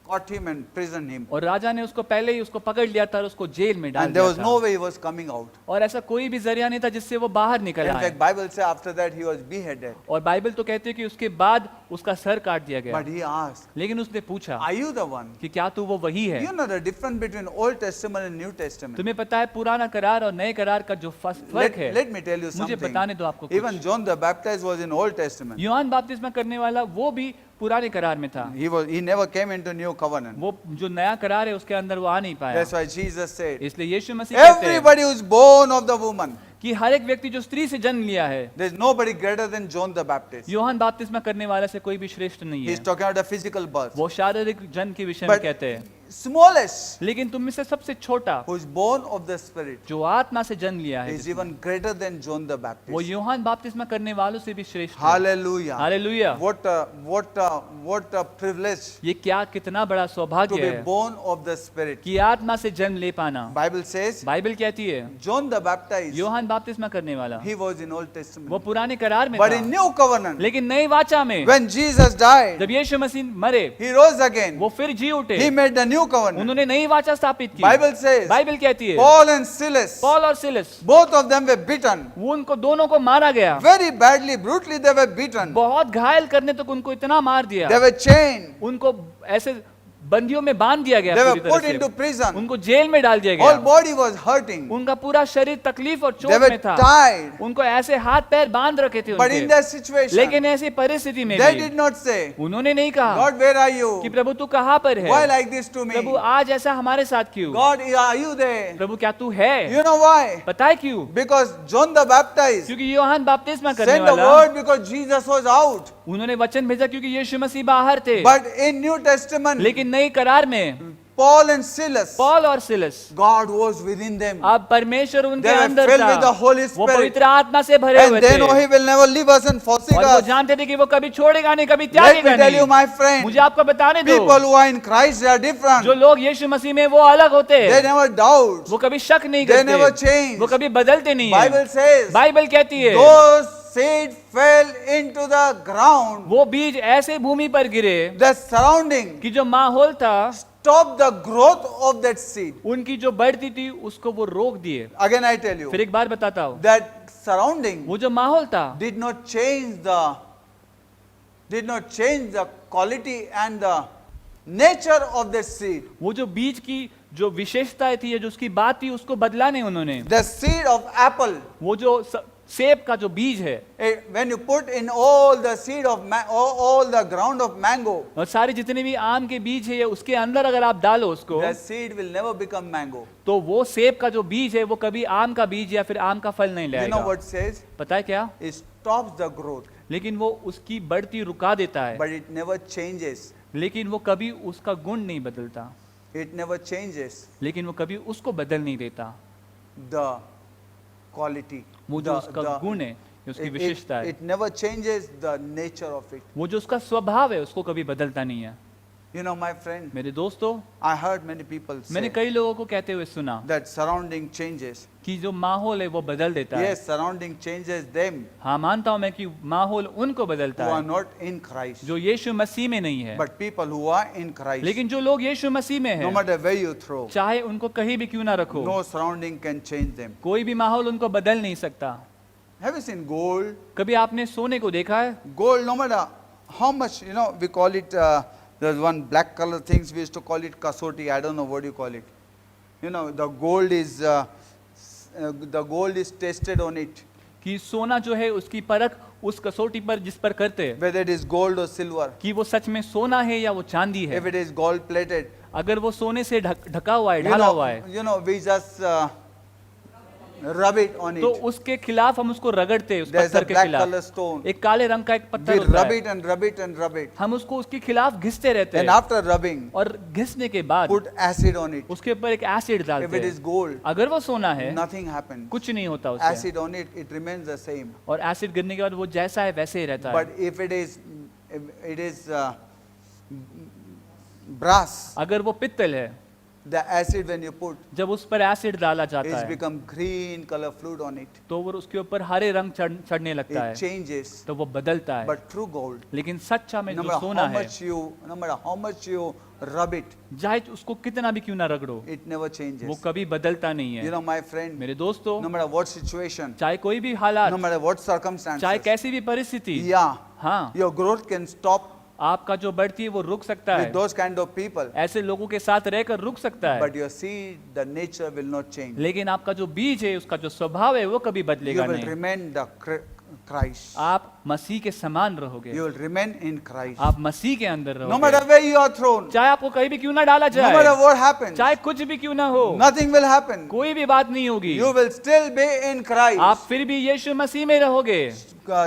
A: caught him and imprisoned him,
B: और राजा ने उसको पहले ही उसको पकड़ लिया था और उसको जेल में डाल
A: and there
B: दिया
A: was
B: था।
A: no way he was coming out.
B: और ऐसा कोई भी जरिया नहीं था जिससे वो बाहर निकल
A: In
B: आए।
A: fact, Bible says after that he was beheaded.
B: और बाइबल तो कहती है कि उसके बाद उसका सर काट दिया गया।
A: But he asked,
B: लेकिन उसने पूछा
A: "Are you the one?"
B: कि क्या तू वो वही है?
A: You know the difference between Old Testament and New Testament.
B: तुम्हें पता है पुराना करार और नए करार का जो फर्क है?
A: Let me tell you
B: मुझे
A: something.
B: बताने दो आपको
A: Even
B: कुछ।
A: John the Baptist was in Old Testament.
B: Yohan बपतिस्मा करने वाला वो भी पुराने करार में था।
A: He never came into New Covenant.
B: वो जो नया करार है उसके अंदर वो आ नहीं पाया।
A: That's why Jesus said,
B: इसलिए यीशु मसीह कहते हैं
A: everybody who is born of the woman,
B: कि हर एक व्यक्ति जो स्त्री से जन्म लिया है,
A: there is nobody greater than John the Baptist.
B: Yohan बपतिस्मा करने वाला से कोई भी श्रेष्ठ नहीं
A: He's
B: है।
A: talking about the physical birth.
B: वो शारीरिक जन्म के विषय में
A: But
B: कहते हैं।
A: smallest,
B: लेकिन तुम में से सबसे छोटा
A: who is born of the Spirit,
B: जो आत्मा से जन्म लिया है,
A: is even greater than John the
B: वो
A: Baptist.
B: योहान बपतिस्मा करने वालों से भी श्रेष्ठ है।
A: Hallelujah.
B: Hallelujah.
A: What a privilege
B: ये क्या कितना बड़ा
A: to
B: सौभाग्य
A: be
B: है
A: born of the Spirit.
B: कि आत्मा से जन्म ले पाना।
A: Bible says,
B: बाइबल कहती है
A: John the Baptist,
B: योहान बपतिस्मा करने वाला
A: he was in Old
B: वो
A: Testament.
B: पुराने करार में
A: But in
B: था,
A: New Covenant,
B: लेकिन नई वाचा में
A: when Jesus died,
B: जब यीशु मसीह मरे
A: he rose again.
B: वो फिर जी उठे,
A: He made the new covenant.
B: उन्होंने नई वाचा स्थापित की।
A: Bible says,
B: बाइबल कहती है
A: Paul and Silas,
B: पौल और सिलस
A: both of them were beaten.
B: वो उनको दोनों को मारा गया,
A: Very badly, brutally they were beaten.
B: बहुत घायल करने तक उनको इतना मार दिया,
A: They were chained.
B: उनको ऐसे बंदियों में बांध दिया गया,
A: They
B: पूरी
A: were put
B: तरह
A: into
B: से
A: prison.
B: उनको जेल में डाल दिया
A: Whole
B: गया,
A: body was hurting.
B: उनका पूरा शरीर तकलीफ और
A: They
B: चोट
A: were
B: में था,
A: tired.
B: उनको ऐसे हाथ पैर बांध रखे थे
A: But in
B: उनके।
A: that situation,
B: लेकिन ऐसी परिस्थिति में
A: they
B: भी
A: did not say,
B: उन्होंने नहीं कहा
A: God, where are
B: कि
A: you?
B: प्रभु तू कहाँ पर
A: Why
B: है,
A: like this to me?
B: प्रभु आज ऐसा हमारे साथ क्यों,
A: God, are you there?
B: प्रभु क्या तू है?
A: You know why?
B: पता है क्यों?
A: Because John the Baptist
B: क्योंकि योहान बपतिस्मा करने
A: sent the
B: वाला,
A: word because Jesus was out.
B: उन्होंने वचन भेजा क्योंकि यीशु मसीह बाहर थे।
A: But in New Testament,
B: लेकिन नई करार में
A: Paul and Silas,
B: पौल और सिलस,
A: God was within them.
B: अब परमेश्वर उनके
A: They were
B: अंदर
A: filled with the
B: था,
A: Holy
B: वो
A: Spirit.
B: पवित्र आत्मा से भरे हुए
A: And they
B: थे,
A: know He will never leave us and forsake
B: और वो
A: us.
B: जानते थे कि वो कभी छोड़ेगा नहीं, कभी
A: Let
B: त्यागेगा
A: me tell you,
B: नहीं।
A: my friend,
B: मुझे आपको बताने दो,
A: people who are in Christ, they are different.
B: जो लोग यीशु मसीह में वो अलग होते
A: They
B: हैं,
A: never doubt.
B: वो कभी शक नहीं
A: They never
B: करते,
A: change.
B: वो कभी बदलते नहीं है।
A: Bible says,
B: बाइबल कहती है
A: those seed fell into the ground.
B: वो बीज ऐसे भूमि पर गिरे
A: The surrounding
B: कि जो माहौल था
A: stopped the growth of that seed.
B: उनकी जो बढ़ती थी उसको वो रोक दिए।
A: Again, I tell you,
B: फिर एक बार बताता हूँ,
A: that surrounding
B: वो जो माहौल था
A: did not change the quality and the nature of the seed.
B: वो जो बीज की जो विशेषताएं थी या जो उसकी बात थी उसको बदला नहीं उन्होंने।
A: The seed of apple,
B: वो जो सेब का जो बीज है
A: when you put in all the seed of all the ground of mango,
B: और सारे जितने भी आम के बीज है उसके अंदर अगर आप डालो उसको,
A: the seed will never become mango.
B: तो वो सेब का जो बीज है वो कभी आम का बीज या फिर आम का फल नहीं
A: You know
B: लाएगा।
A: what it says?
B: पता है क्या?
A: It stops the growth,
B: लेकिन वो उसकी बढ़ती रुका देता है,
A: but it never changes.
B: लेकिन वो कभी उसका गुण नहीं बदलता,
A: It never changes
B: लेकिन वो कभी उसको बदल नहीं देता।
A: the quality.
B: वो जो उसका गुण है, उसकी विशेषता है,
A: It never changes the nature of it.
B: वो जो उसका स्वभाव है उसको कभी बदलता नहीं है।
A: You know, my friend,
B: मेरे दोस्तों,
A: I heard many people
B: मैंने
A: say
B: कई लोगों को कहते हुए सुना
A: that surrounding changes.
B: कि जो माहौल है वो बदल देता है।
A: Yes, surrounding changes them
B: हाँ, मानता हूं मैं कि माहौल उनको बदलता
A: who are
B: है
A: not in Christ.
B: जो यीशु मसीह में नहीं है,
A: But people who are in Christ,
B: लेकिन जो लोग यीशु मसीह में
A: no
B: हैं,
A: matter where you throw,
B: चाहे उनको कहीं भी क्यों ना रखो,
A: no surrounding can change them.
B: कोई भी माहौल उनको बदल नहीं सकता।
A: Have you seen gold?
B: कभी आपने सोने को देखा है?
A: Gold, no matter how much, we call it, there's one black color things, we used to call it kasoti, I don't know what you call it. The gold is tested on it,
B: कि सोना जो है उसकी परख उस कसौटी पर जिस पर करते हैं
A: whether it is gold or silver.
B: कि वो सच में सोना है या वो चांदी है।
A: If it is gold plated,
B: अगर वो सोने से ढका हुआ है, ढाला हुआ है,
A: we just rub it on
B: तो
A: it.
B: उसके खिलाफ हम उसको रगड़ते हैं, उस
A: There's a
B: पत्थर के
A: black color
B: खिलाफ।
A: stone.
B: एक काले रंग का एक
A: We
B: पत्थर होता
A: rub
B: है,
A: it and rub it and rub it.
B: हम उसको उसके खिलाफ घिसते रहते
A: And
B: हैं,
A: after rubbing,
B: और घिसने के बाद
A: put acid on it.
B: उसके ऊपर एक एसिड
A: If
B: डालते
A: it is
B: हैं।
A: gold,
B: अगर वो सोना है
A: nothing happens.
B: कुछ नहीं होता उससे,
A: Acid on it, it remains the same.
B: और एसिड गिरने के बाद वो जैसा है वैसे ही रहता है।
A: But if it is brass,
B: अगर वो पित्तल है,
A: the acid when you put,
B: जब उस पर एसिड डाला जाता
A: it's
B: है
A: become green color fluid on it.
B: तो वो उसके ऊपर हरे रंग चढ़ने लगता
A: It
B: है,
A: changes.
B: तो वो बदलता है।
A: But true gold,
B: लेकिन सच्चा में
A: no
B: जो
A: matter
B: सोना
A: how
B: है,
A: much you rub it,
B: चाहे उसको कितना भी क्यों ना रगड़ो,
A: it never changes.
B: वो कभी बदलता नहीं
A: You
B: है।
A: know, my friend,
B: मेरे दोस्तों,
A: no matter what situation,
B: चाहे कोई भी हालात,
A: no matter what
B: चाहे
A: circumstances,
B: कैसी भी परिस्थिति,
A: yeah,
B: हाँ,
A: your growth can stop
B: आपका जो बढ़ती है वो रुक सकता
A: with
B: है,
A: those kind of people.
B: ऐसे लोगों के साथ रहकर रुक सकता है,
A: But your seed, the nature will not change.
B: लेकिन आपका जो बीज है, उसका जो स्वभाव है वो कभी
A: You
B: बदलेगा
A: will
B: नहीं।
A: remain the Christ.
B: आप मसीह के समान रहोगे,
A: You will remain in Christ.
B: आप मसीह के अंदर
A: No matter
B: रहोगे,
A: where you are thrown,
B: चाहे आपको कहीं भी क्यों ना डाला
A: no matter
B: जाए,
A: what happens,
B: चाहे कुछ भी क्यों ना हो,
A: nothing will happen.
B: कोई भी बात नहीं होगी,
A: You will still be in
B: आप
A: Christ.
B: फिर भी यीशु मसीह में रहोगे।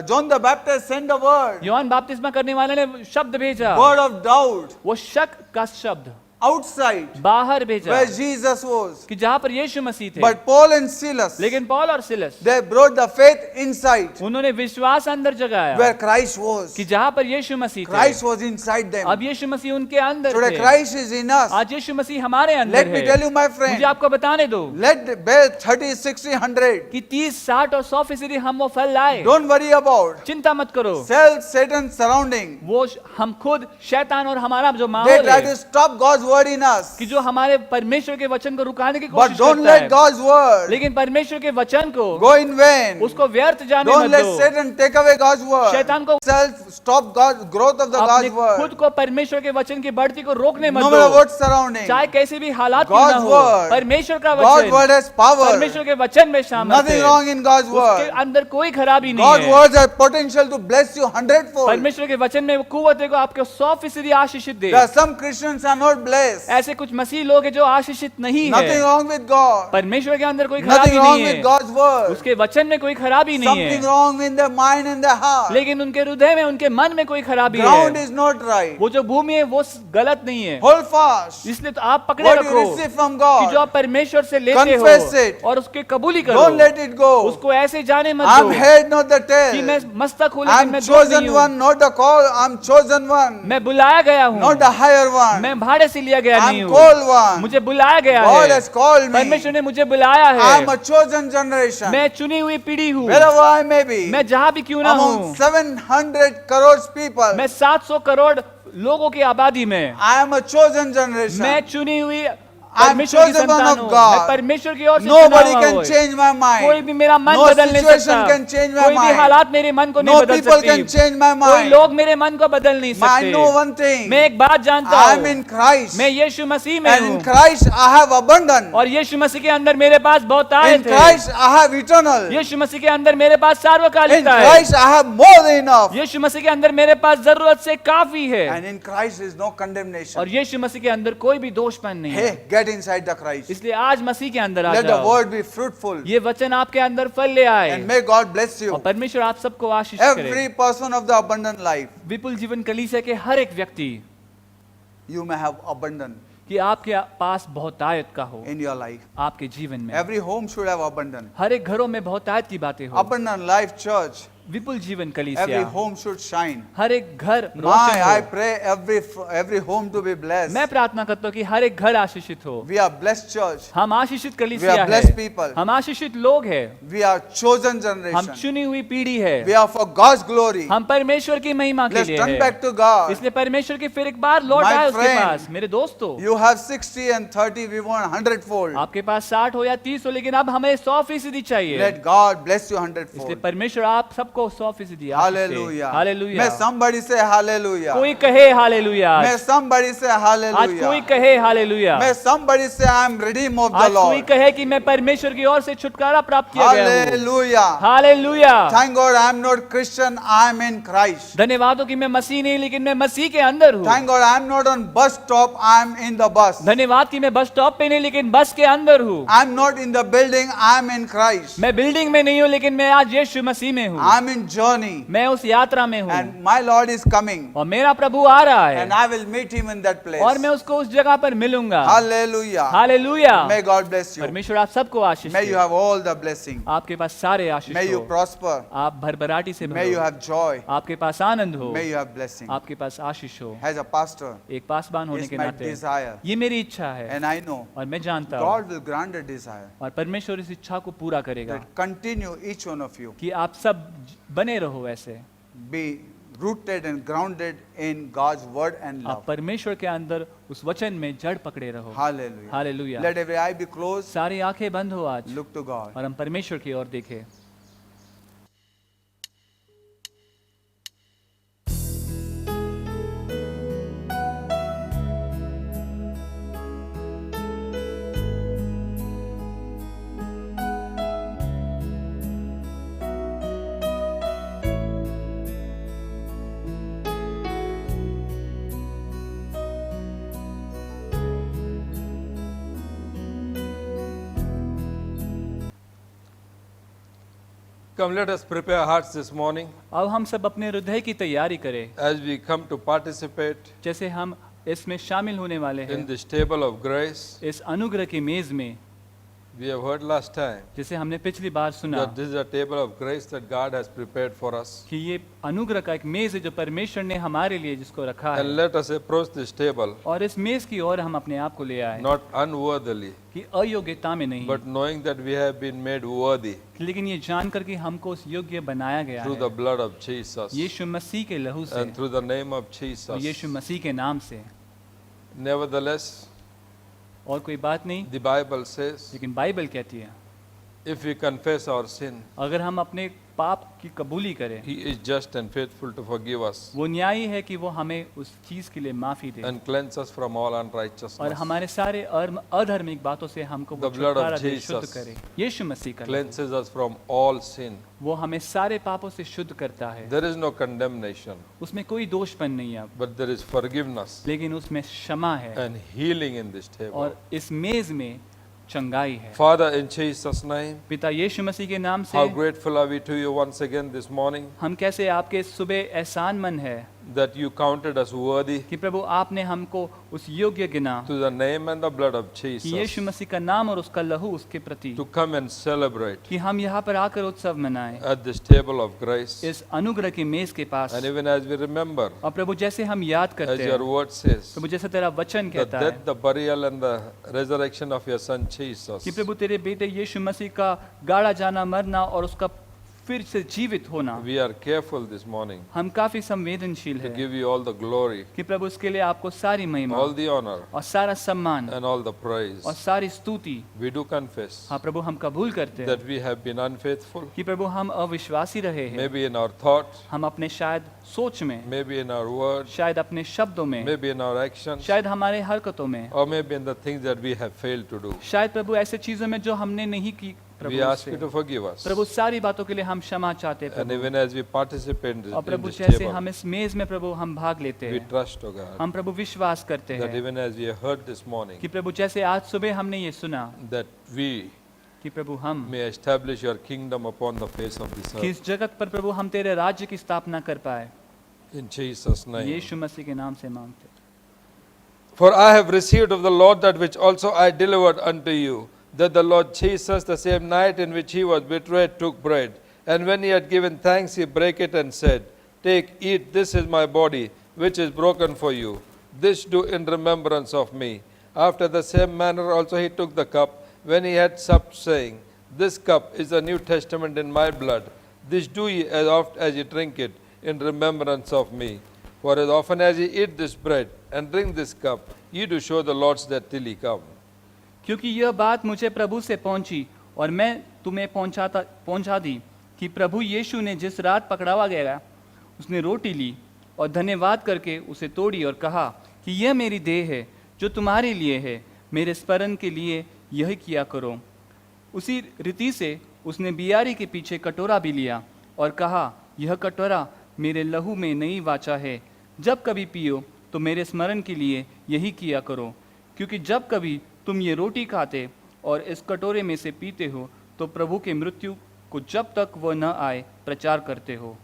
A: John the Baptist sent a word,
B: Yohan बपतिस्मा करने वाले ने शब्द भेजा,
A: word of doubt,
B: वो शक का शब्द
A: outside
B: बाहर भेजा
A: where Jesus was.
B: कि जहां पर यीशु मसीह थे,
A: But Paul and Silas,
B: लेकिन पौल और सिलस
A: they brought the faith inside
B: उन्होंने विश्वास अंदर जगाया
A: where Christ was.
B: कि जहां पर यीशु मसीह
A: Christ
B: थे,
A: was inside them.
B: अब यीशु मसीह उनके अंदर
A: Today
B: थे।
A: Christ is in us.
B: आज यीशु मसीह हमारे अंदर
A: Let me
B: है।
A: tell you, my
B: मुझे
A: friend,
B: आपको बताने दो
A: let bear 30, 60, 100.
B: कि 30, 60 और 100% हम वो फल लाए।
A: Don't worry about
B: चिंता मत करो,
A: self, Satan surrounding.
B: वो हम खुद शैतान और हमारा जो
A: They
B: माहौल
A: try to
B: है
A: stop God's word in us.
B: कि जो हमारे परमेश्वर के वचन को रुकाने की
A: But
B: कोशिश
A: don't
B: करता
A: let
B: है,
A: God's word
B: लेकिन परमेश्वर के वचन को
A: go in vain.
B: उसको व्यर्थ जाने
A: Don't
B: मत
A: let
B: दो।
A: Satan take away God's word.
B: शैतान को
A: Self stop God's growth of the
B: अपने
A: God's word.
B: खुद को परमेश्वर के वचन की बढ़ती को रोकने मत
A: No matter
B: दो,
A: what surrounding.
B: चाहे कैसे भी हालात क्यों ना
A: God's
B: हो।
A: word.
B: परमेश्वर का
A: God's
B: वचन,
A: word has power.
B: परमेश्वर के वचन में शामिल
A: Nothing
B: है,
A: wrong in God's
B: उसके
A: word.
B: अंदर कोई खराबी नहीं
A: God's
B: है।
A: words have potential to bless you 100-fold.
B: परमेश्वर के वचन में वो कुव्वत है को आपको 100% आशीषित दे।
A: There are some Christians are not blessed. blessed.
B: ऐसे कुछ मसीह लोग हैं जो आशीषित नहीं
A: Nothing
B: है।
A: wrong with God.
B: परमेश्वर के अंदर कोई
A: Nothing
B: खराबी
A: wrong
B: नहीं
A: with
B: है,
A: God's word.
B: उसके वचन में कोई खराबी नहीं
A: Something
B: है,
A: wrong in their mind and their heart.
B: लेकिन उनके हृदय में, उनके मन में कोई खराबी
A: Ground
B: है।
A: is not right.
B: वो जो भूमि है वो गलत नहीं है।
A: Hold fast.
B: इसलिए तो आप पकड़े
A: What you
B: रखो
A: receive from
B: कि जो
A: God.
B: आप परमेश्वर से लेते
A: Confess it.
B: हो और उसके कबूली
A: Don't
B: करो,
A: let it go.
B: उसको ऐसे जाने मत
A: I'm
B: दो
A: head, not the
B: कि मैं
A: tail.
B: मस्तक हूँ लेकिन
A: I'm
B: मैं धूल नहीं
A: chosen
B: हूँ।
A: one, not the call. I'm chosen one,
B: मैं बुलाया गया हूँ,
A: not the higher one.
B: मैं भाड़े से लिया गया नहीं
A: I'm
B: हूँ,
A: called one.
B: मुझे बुलाया गया
A: God
B: है,
A: has called me.
B: परमेश्वर ने मुझे बुलाया
A: I'm
B: है,
A: a chosen generation.
B: मैं चुनी हुई पीढ़ी हूँ,
A: Wherever I may be,
B: मैं जहाँ भी क्यों ना
A: among
B: हूँ,
A: 700 crores people,
B: मैं 700 करोड़ लोगों की आबादी में
A: I am a chosen generation.
B: मैं चुनी हुई
A: I'm
B: परमेश्वर की
A: chosen one
B: संतान
A: of
B: हूँ,
A: God.
B: मैं परमेश्वर की ओर से
A: Nobody
B: चुना हुआ
A: can
B: हूँ।
A: change my
B: कोई
A: mind.
B: भी मेरा मन
A: No
B: बदल नहीं
A: situation
B: सकता,
A: can change my
B: कोई भी
A: mind.
B: हालात मेरे मन को नहीं
A: No
B: बदल
A: people can
B: सकती,
A: change my
B: कोई
A: mind.
B: लोग मेरे मन को बदल नहीं
A: I
B: सकते।
A: know one thing.
B: मैं एक बात जानता
A: I am
B: हूँ,
A: in Christ.
B: मैं यीशु मसीह में
A: And in
B: हूँ
A: Christ I have abundance.
B: और यीशु मसीह के अंदर मेरे पास बहुत
A: In
B: आयत है।
A: Christ I have eternal.
B: यीशु मसीह के अंदर मेरे पास
A: In
B: सार्वकालिकता है।
A: Christ I have more than enough.
B: यीशु मसीह के अंदर मेरे पास जरूरत से काफी है
A: And in Christ is no
B: और
A: condemnation.
B: यीशु मसीह के अंदर कोई भी दोषपन नहीं है।
A: Hey, get inside the Christ.
B: इसलिए आज मसीह के अंदर आ
A: Let the
B: जाओ,
A: word be fruitful.
B: ये वचन आपके अंदर फल ले आए
A: And may God bless
B: और
A: you.
B: परमेश्वर आप सबको आशीष करे।
A: Every person of the abundant life,
B: विपुल जीवन कलीसिया के हर एक व्यक्ति
A: you may have abundant
B: कि आपके पास बहुत आयत का हो
A: in your life.
B: आपके जीवन में।
A: Every home should have abundant.
B: हर एक घरों में बहुत आयत की बातें हो।
A: Abundant life church.
B: विपुल जीवन
A: Every
B: कलीसिया,
A: home should shine.
B: हर एक घर
A: My,
B: रोशन
A: I
B: हो।
A: pray every home to be blessed.
B: मैं प्रार्थना करता हूँ कि हर एक घर आशीषित हो।
A: We are blessed church.
B: हम आशीषित
A: We
B: कलीसिया
A: are blessed
B: है,
A: people.
B: हम आशीषित लोग हैं,
A: We are chosen
B: हम
A: generation.
B: चुनी हुई पीढ़ी है,
A: We are for God's glory.
B: हम परमेश्वर की महिमा के
A: Let's
B: लिए
A: turn
B: है।
A: back to God.
B: इसलिए परमेश्वर के फिर एक बार लौट
A: My
B: आए उसके
A: friend,
B: पास। मेरे दोस्तों,
A: You have 60 and 30, we want 100-fold.
B: आपके पास 60 हो या 30 हो, लेकिन अब हमें 100% चाहिए।
A: Let God bless you
B: इसलिए
A: 100-fold.
B: परमेश्वर आप सबको 100%
A: Hallelujah.
B: Hallelujah.
A: May somebody say hallelujah.
B: कोई कहे हालेलुया।
A: May somebody say
B: आज कोई
A: hallelujah.
B: कहे hallelujah.
A: May somebody say I am redeemed of the
B: आज कोई
A: Lord.
B: कहे कि मैं परमेश्वर की ओर से छुटकारा प्राप्त किया गया हूँ।
A: Hallelujah.
B: Hallelujah.
A: Thank God I am not Christian, I am in Christ.
B: धन्यवाद हो कि मैं मसीह नहीं लेकिन मैं मसीह के अंदर हूँ।
A: Thank God I am not on bus stop, I am in the bus.
B: धन्यवाद कि मैं बस स्टॉप पे नहीं लेकिन बस के अंदर हूँ।
A: I am not in the building, I am in Christ.
B: मैं बिल्डिंग में नहीं हूँ लेकिन मैं आज यीशु मसीह में हूँ।
A: I am in journey.
B: मैं उस यात्रा में हूँ
A: And my Lord is coming.
B: और मेरा प्रभु आ रहा है
A: And I will meet him in that place.
B: और मैं उसको उस जगह पर मिलूंगा।
A: Hallelujah.
B: Hallelujah.
A: May God bless you.
B: परमेश्वर आप सबको आशीष
A: May
B: they.
A: you have all the blessing.
B: आपके पास सारे आशीष
A: May you
B: हो,
A: prosper.
B: आप भरभराटी से
A: May you
B: भरो,
A: have joy.
B: आपके पास आनंद हो,
A: May you have blessing.
B: आपके पास आशीष हो।
A: As a pastor,
B: एक पासवान होने
A: it's
B: के
A: my
B: नाते
A: desire.
B: ये मेरी इच्छा है
A: And I know
B: और मैं जानता हूँ
A: God will grant a desire
B: और परमेश्वर इस इच्छा को पूरा करेगा
A: that continue each one of you
B: कि आप सब बने रहो ऐसे,
A: be rooted and grounded in God's word and
B: आप
A: love.
B: परमेश्वर के अंदर उस वचन में जड़ पकड़े रहो।
A: Hallelujah.
B: Hallelujah.
A: Let every eye be closed.
B: सारी आंखें बंद हो आज
A: Look to God.
B: और हम परमेश्वर की ओर देखें।
D: Come, let us prepare our hearts this morning
B: अब हम सब अपने हृदय की तैयारी करें
D: as we come to participate
B: जैसे हम इसमें शामिल होने वाले
D: in
B: हैं
D: this table of grace.
B: इस अनुग्रह की मेज में।
D: We have heard last time
B: जैसे हमने पिछली बार सुना
D: that this is a table of grace that God has prepared for us.
B: कि ये अनुग्रह का एक मेज है जो परमेश्वर ने हमारे लिए जिसको रखा
D: And
B: है
D: let us approach this table
B: और इस मेज की ओर हम अपने आप को ले आए
D: not unworthily,
B: कि अयोग्यता में नहीं,
D: but knowing that we have been made worthy
B: लेकिन ये जानकर कि हमको उस योग्य बनाया गया
D: through
B: है
D: the blood of Jesus
B: यीशु मसीह के लहू से
D: and through the name of
B: और
D: Jesus.
B: यीशु मसीह के नाम से।
D: Nevertheless,
B: और कोई बात नहीं,
D: the Bible says
B: लेकिन बाइबल कहती है
D: If we confess our sin,
B: अगर हम अपने पाप की कबूली करें,
D: He is just and faithful to forgive us
B: वो न्यायी है कि वो हमें उस चीज के लिए माफी दे
D: and cleanse us from all
B: और
D: unrighteousness.
B: हमारे सारे अधर्मिक बातों से हमको वो
D: The blood of
B: छुटकारा दे,
D: Jesus
B: शुद्ध करे। यीशु मसीह का लहू,
D: Cleanses us from all sin.
B: वो हमें सारे पापों से शुद्ध करता है।
D: There is no condemnation,
B: उसमें कोई दोषपन नहीं है,
D: but there is forgiveness
B: लेकिन उसमें क्षमा है
D: and healing in this table.
B: और इस मेज में चंगाई है।
D: Father, in Jesus' name,
B: पिता यीशु मसीह के नाम से
D: how grateful are we to you once again this morning
B: हम कैसे आपके सुबह एहसानमंद है
D: that you counted us worthy
B: कि प्रभु आपने हमको उस योग्य गिना
D: to the name and the blood of
B: कि यीशु
D: Jesus
B: मसीह का नाम और उसका लहू उसके प्रति
D: to come and celebrate
B: कि हम यहाँ पर आकर उत्सव मनाएं
D: at this table of grace.
B: इस अनुग्रह की मेज के पास।
D: And even as we remember,
B: और प्रभु जैसे हम याद
D: as
B: करते
D: your
B: हैं,
D: word says,
B: प्रभु जैसे तेरा वचन
D: the
B: कहता है
D: death, the burial, and the resurrection of your son Jesus,
B: कि प्रभु तेरे बेटे यीशु मसीह का गाड़ा जाना, मरना और उसका फिर से जीवित होना,
D: we are careful this morning
B: हम काफी संवेदनशील
D: to
B: हैं
D: give you all the glory,
B: कि प्रभु उसके लिए आपको सारी महिमा
D: all the honor,
B: और सारा सम्मान
D: and all the praise.
B: और सारी स्तुति।
D: We do confess
B: हाँ प्रभु, हम कबूल करते हैं
D: that we have been unfaithful,
B: कि प्रभु हम अविश्वासी रहे हैं,
D: maybe in our thought,
B: हम अपने शायद सोच में,
D: maybe in our words,
B: शायद अपने शब्दों में,
D: maybe in our actions,
B: शायद हमारे हरकतों में,
D: or maybe in the things that we have failed to do.
B: शायद प्रभु ऐसे चीजों में जो हमने नहीं की।
D: We
B: प्रभु
D: ask you
B: उससे-
D: to forgive us.
B: प्रभु सारी बातों के लिए हम क्षमा चाहते हैं
D: And
B: Prabhu.
D: even as we participate in
B: और प्रभु
D: this
B: जैसे
D: table,
B: हम इस मेज में प्रभु हम भाग लेते
D: we
B: हैं,
D: trust, O God,
B: हम प्रभु विश्वास करते
D: that
B: हैं
D: even as we have heard this morning,
B: कि प्रभु जैसे आज सुबह हमने ये सुना
D: that we
B: कि प्रभु हम
D: may establish your kingdom upon the face of this
B: कि
D: earth.
B: इस जगत पर प्रभु हम तेरे राज्य की स्थापना कर पाए।
D: In Jesus' name.
B: यीशु मसीह के नाम से मांगते हैं।
D: For I have received of the Lord that which also I delivered unto you, that the Lord Jesus, the same night in which he was betrayed, took bread. And when he had given thanks, he brake it and said, Take, eat, this is my body, which is broken for you. This do in remembrance of me. After the same manner also he took the cup, when he had supped, saying, This cup is the New Testament in my blood. This do ye as oft as ye drink it, in remembrance of me. For as often as ye eat this bread and drink this cup, ye do show the Lord's death till he come.
B: क्योंकि यह बात मुझे प्रभु से पहुंची और मैं तुम्हें पहुंचा दी कि प्रभु यीशु ने जिस रात पकड़ावा गया, उसने रोटी ली और धन्यवाद करके उसे तोड़ी और कहा कि यह मेरी देह है जो तुम्हारे लिए है, मेरे स्मरण के लिए यही किया करो। उसी रीति से उसने बियारी के पीछे कटोरा भी लिया और कहा, यह कटोरा मेरे लहू में नई वाचा है, जब कभी पियो तो मेरे स्मरण के लिए यही किया करो। क्योंकि जब कभी तुम ये रोटी खाते और इस कटोरे में से पीते हो तो प्रभु के मृत्यु को जब तक वह न आए प्रचार करते हो।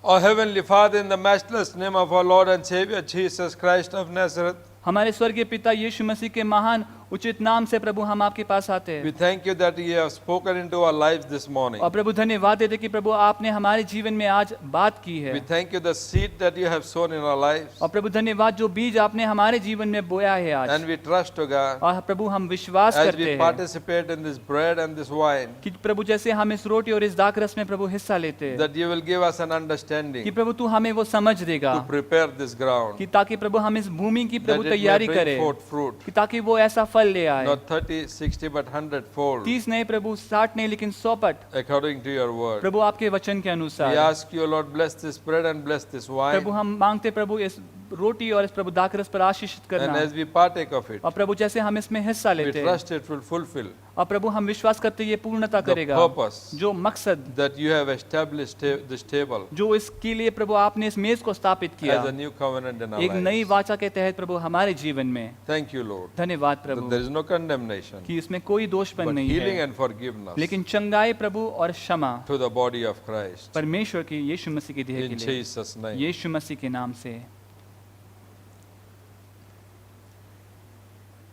D: Our Heavenly Father, in the matchless name of our Lord and Savior Jesus Christ of Nazareth,
B: हमारे स्वर्गीय पिता यीशु मसीह के महान उचित नाम से प्रभु हम आपके पास आते
D: we
B: हैं
D: thank you that you have spoken into our lives this morning.
B: और प्रभु धन्यवाद देते कि प्रभु आपने हमारे जीवन में आज बात की है
D: We thank you the seed that you have sown in our lives.
B: और प्रभु धन्यवाद जो बीज आपने हमारे जीवन में बोया है आज।
D: And we trust, O God,
B: और प्रभु हम विश्वास
D: as
B: करते
D: we
B: हैं
D: participate in this bread and this wine,
B: कि प्रभु जैसे हम इस रोटी और इस दाखरस में प्रभु हिस्सा लेते हैं
D: that you will give us an
B: कि
D: understanding
B: प्रभु तू हमें वो समझ देगा
D: to prepare this ground,
B: कि ताकि प्रभु हम इस भूमि की
D: that
B: प्रभु
D: it may
B: तैयारी
D: bring
B: करें
D: forth fruit,
B: कि ताकि वो ऐसा फल ले आए,
D: not 30, 60, but 100-fold,
B: 30 नहीं प्रभु 60 नहीं लेकिन 100 पट
D: according to your word.
B: प्रभु आपके वचन के
D: We
B: अनुसार।
D: ask you, Lord, bless this bread and bless this
B: Prabhu
D: wine.
B: हम मांगते प्रभु इस रोटी और इस प्रभु दाखरस पर आशीषित
D: And
B: करना
D: as we partake of it,
B: और प्रभु जैसे हम इसमें हिस्सा
D: we
B: लेते हैं
D: trust it will fulfill
B: और प्रभु हम विश्वास करते हैं ये पूर्णता
D: the
B: करेगा
D: purpose
B: जो मकसद
D: that you have established this table
B: जो इसके लिए प्रभु आपने इस मेज को स्थापित किया
D: as a new covenant in our
B: एक नई
D: lives.
B: वाचा के तहत प्रभु हमारे जीवन में।
D: Thank you, Lord,
B: धन्यवाद
D: that
B: Prabhu
D: there is no condemnation,
B: कि इसमें कोई दोषपन
D: but
B: नहीं
D: healing
B: है
D: and forgiveness
B: लेकिन चंगाई प्रभु और क्षमा
D: to the body of Christ.
B: परमेश्वर की यीशु मसीह की देह
D: In
B: के लिए
D: Jesus' name.
B: यीशु मसीह के नाम से।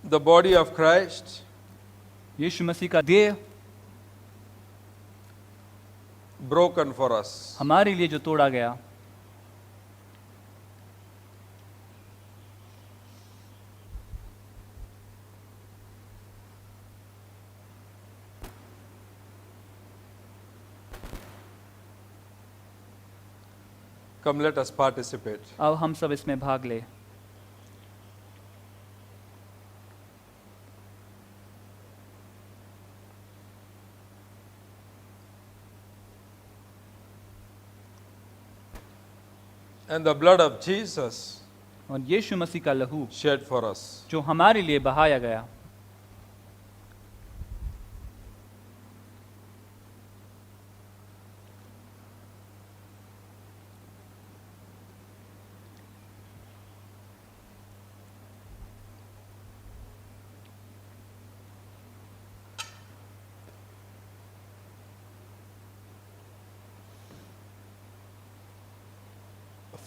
D: The body of Christ
B: यीशु मसीह का देह
D: broken for us.
B: हमारे लिए जो तोड़ा गया,
D: Come, let us participate.
B: अब हम सब इसमें भाग ले।
D: And the blood of Jesus
B: और यीशु मसीह का लहू
D: shed for us.
B: जो हमारे लिए बहाया गया।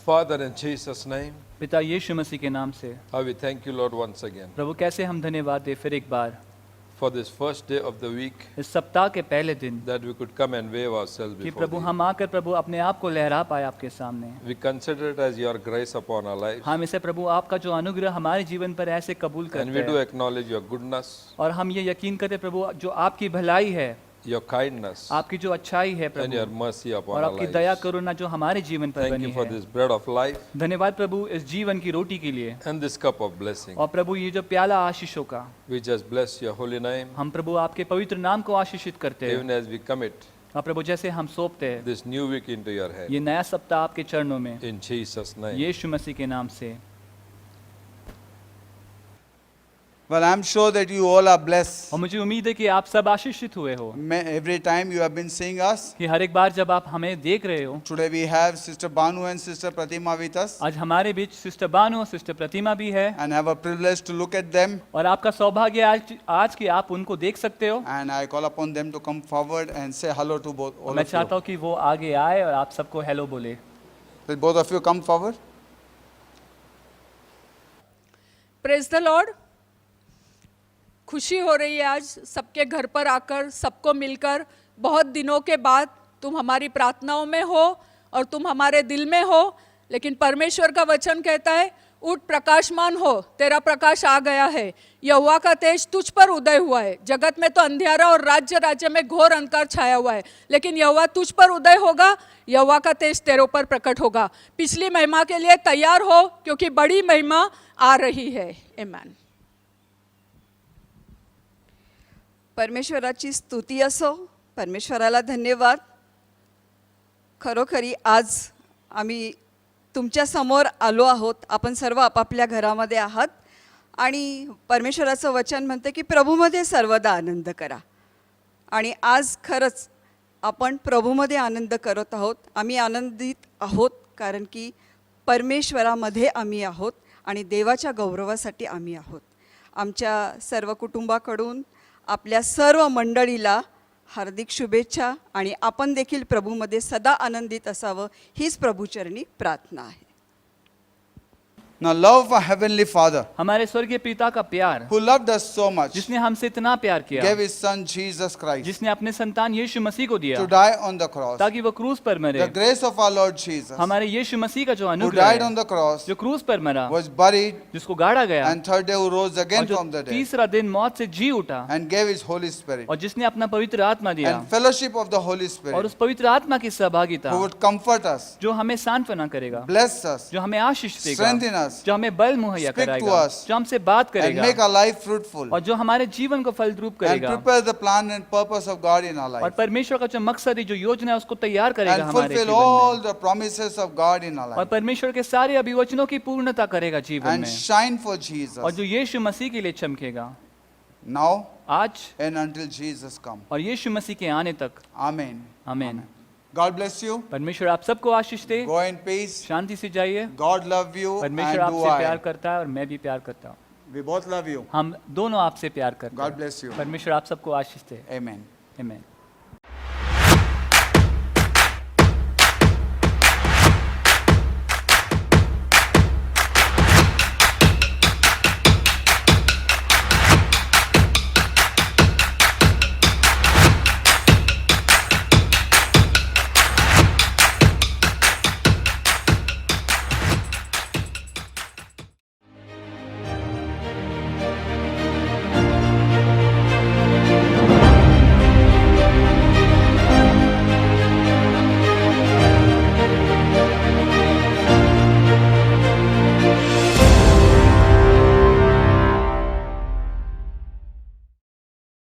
D: Father, in Jesus' name,
B: पिता यीशु मसीह के नाम से
D: how we thank you, Lord, once again
B: प्रभु कैसे हम धन्यवाद दे फिर एक बार
D: for this first day of the week
B: इस सप्ताह के पहले दिन
D: that we could come and wave ourselves
B: कि
D: before
B: प्रभु
D: thee.
B: हम आकर प्रभु अपने आप को लहरा पाए आपके सामने।
D: We consider it as your grace upon our lives.
B: हम इसे प्रभु आपका जो अनुग्रह हमारे जीवन पर ऐसे कबूल
D: And we
B: करते
D: do
B: हैं
D: acknowledge your goodness,
B: और हम ये यकीन करते हैं प्रभु जो आपकी भलाई है,
D: your kindness,
B: आपकी जो अच्छाई है
D: and your
B: Prabhu
D: mercy upon
B: और
D: our
B: आपकी दया
D: lives.
B: करुणा जो हमारे जीवन पर
D: Thank
B: बनी
D: you for
B: है।
D: this bread of life
B: धन्यवाद प्रभु इस जीवन की रोटी के लिए
D: and this cup of blessing.
B: और प्रभु ये जो प्याला आशीषों का
D: We just bless your holy name
B: हम प्रभु आपके पवित्र नाम को आशीषित करते
D: even
B: हैं
D: as we commit
B: और प्रभु जैसे हम सौंपते हैं
D: this new week into your hand.
B: ये नया सप्ताह आपके चरणों में
D: In Jesus' name.
B: यीशु मसीह के नाम से।
A: Well, I'm sure that you all are blessed.
B: और मुझे उम्मीद है कि आप सब आशीषित हुए हो
A: Every time you have been seeing us.
B: कि हर एक बार जब आप हमें देख रहे हो।
A: Today we have Sister Banu and Sister Pratima with us,
B: आज हमारे बीच सिस्टर बानु और सिस्टर प्रतिमा भी है
A: and have a privilege to look at them.
B: और आपका सौभाग्य आज कि आप उनको देख सकते हो।
A: And I call upon them to come forward and say hello to both all
B: मैं
A: of
B: चाहता
A: you.
B: हूँ कि वो आगे आए और आप सबको हेलो बोले।
A: Will both of you come forward?
E: Praise the Lord. खुशी हो रही है आज सबके घर पर आकर, सबको मिलकर। बहुत दिनों के बाद तुम हमारी प्रार्थनाओं में हो और तुम हमारे दिल में हो, लेकिन परमेश्वर का वचन कहता है उठ प्रकाशमान हो, तेरा प्रकाश आ गया है, यहोवा का तेज तुझ पर उदय हुआ है। जगत में तो अंधेरा और राज्य राज्य में घोर अंधकार छाया हुआ है, लेकिन यहोवा तुझ पर उदय होगा, यहोवा का तेज तेरे ऊपर प्रकट होगा। पिछली महिमा के लिए तैयार हो क्योंकि बड़ी महिमा आ रही है। आमेन।
F: परमेश्वराची स्तुती असो, परमेश्वराला धन्यवाद। खरोखरी आज आम्ही तुमच्या समोर आलो आहोत। आपण सर्व आपापल्या घरामध्ये आहात आणि परमेश्वराचं वचन म्हणते की प्रभूमध्ये सर्वदा आनंद करा। आणि आज खरंच आपण प्रभूमध्ये आनंद करत आहोत। आम्ही आनंदित आहोत कारण की परमेश्वरामध्ये आम्ही आहोत आणि देवाच्या गौरवासाठी आम्ही आहोत। आमच्या सर्व कुटुंबाकडून आपल्या सर्व मंडळीला हार्दिक शुभेच्छा आणि आपण देखील प्रभूमध्ये सदा आनंदित असावं हीच प्रभूचरणी प्रार्थना आहे।
A: Now, love of our Heavenly Father,
B: हमारे स्वर्गीय पिता का प्यार
A: who loved us so much,
B: जिसने हमसे इतना प्यार किया,
A: gave His Son Jesus Christ
B: जिसने अपने संतान यीशु मसीह को दिया
A: to die on the cross.
B: ताकि वो क्रूस पर मरे।
A: The grace of our Lord Jesus,
B: हमारे यीशु मसीह का जो
A: who
B: अनुग्रह
A: died
B: है,
A: on the cross,
B: जो क्रूस पर मरा,
A: was buried,
B: जिसको गाड़ा गया
A: and third day who rose
B: और
A: again
B: जो
A: from the dead,
B: तीसरा दिन मौत से जी उठा
A: and gave His Holy Spirit
B: और जिसने अपना पवित्र आत्मा दिया
A: and fellowship of the Holy
B: और
A: Spirit,
B: उस पवित्र आत्मा की सहभागिता
A: who would comfort us,
B: जो हमें सांत्वना करेगा,
A: bless us,
B: जो हमें आशीष देगा,
A: strengthen us,
B: जो हमें बल मुहैया
A: Speak to
B: कराएगा,
A: us,
B: जो हमसे बात
A: and
B: करेगा
A: make our life fruitful,
B: और जो हमारे जीवन को फलद्रूप
A: and
B: करेगा
A: prepare the plan and purpose of God in our
B: और
A: life,
B: परमेश्वर का जो मकसद है, जो योजना है, उसको तैयार करेगा
A: and
B: हमारे
A: fulfill
B: जीवन
A: all
B: में
A: the promises of God in our
B: और
A: life,
B: परमेश्वर के सारे अभिवचनों की पूर्णता करेगा जीवन
A: and
B: में
A: shine for
B: और
A: Jesus
B: जो यीशु मसीह के लिए चमकेगा
A: now
B: आज
A: and until Jesus come.
B: और यीशु मसीह के आने तक।
A: Amen.
B: आमीन।
A: God bless you.
B: परमेश्वर आप सबको आशीष दे।
A: Go in peace.
B: शांति से जाइए।
A: God love you and
B: परमेश्वर
A: do
B: आपसे प्यार
A: I.
B: करता है और मैं भी प्यार करता हूँ।
A: We both love you.
B: हम दोनों आपसे प्यार करते
A: God
B: हैं।
A: bless you.
B: परमेश्वर आप सबको आशीष दे।
A: Amen.
B: आमीन।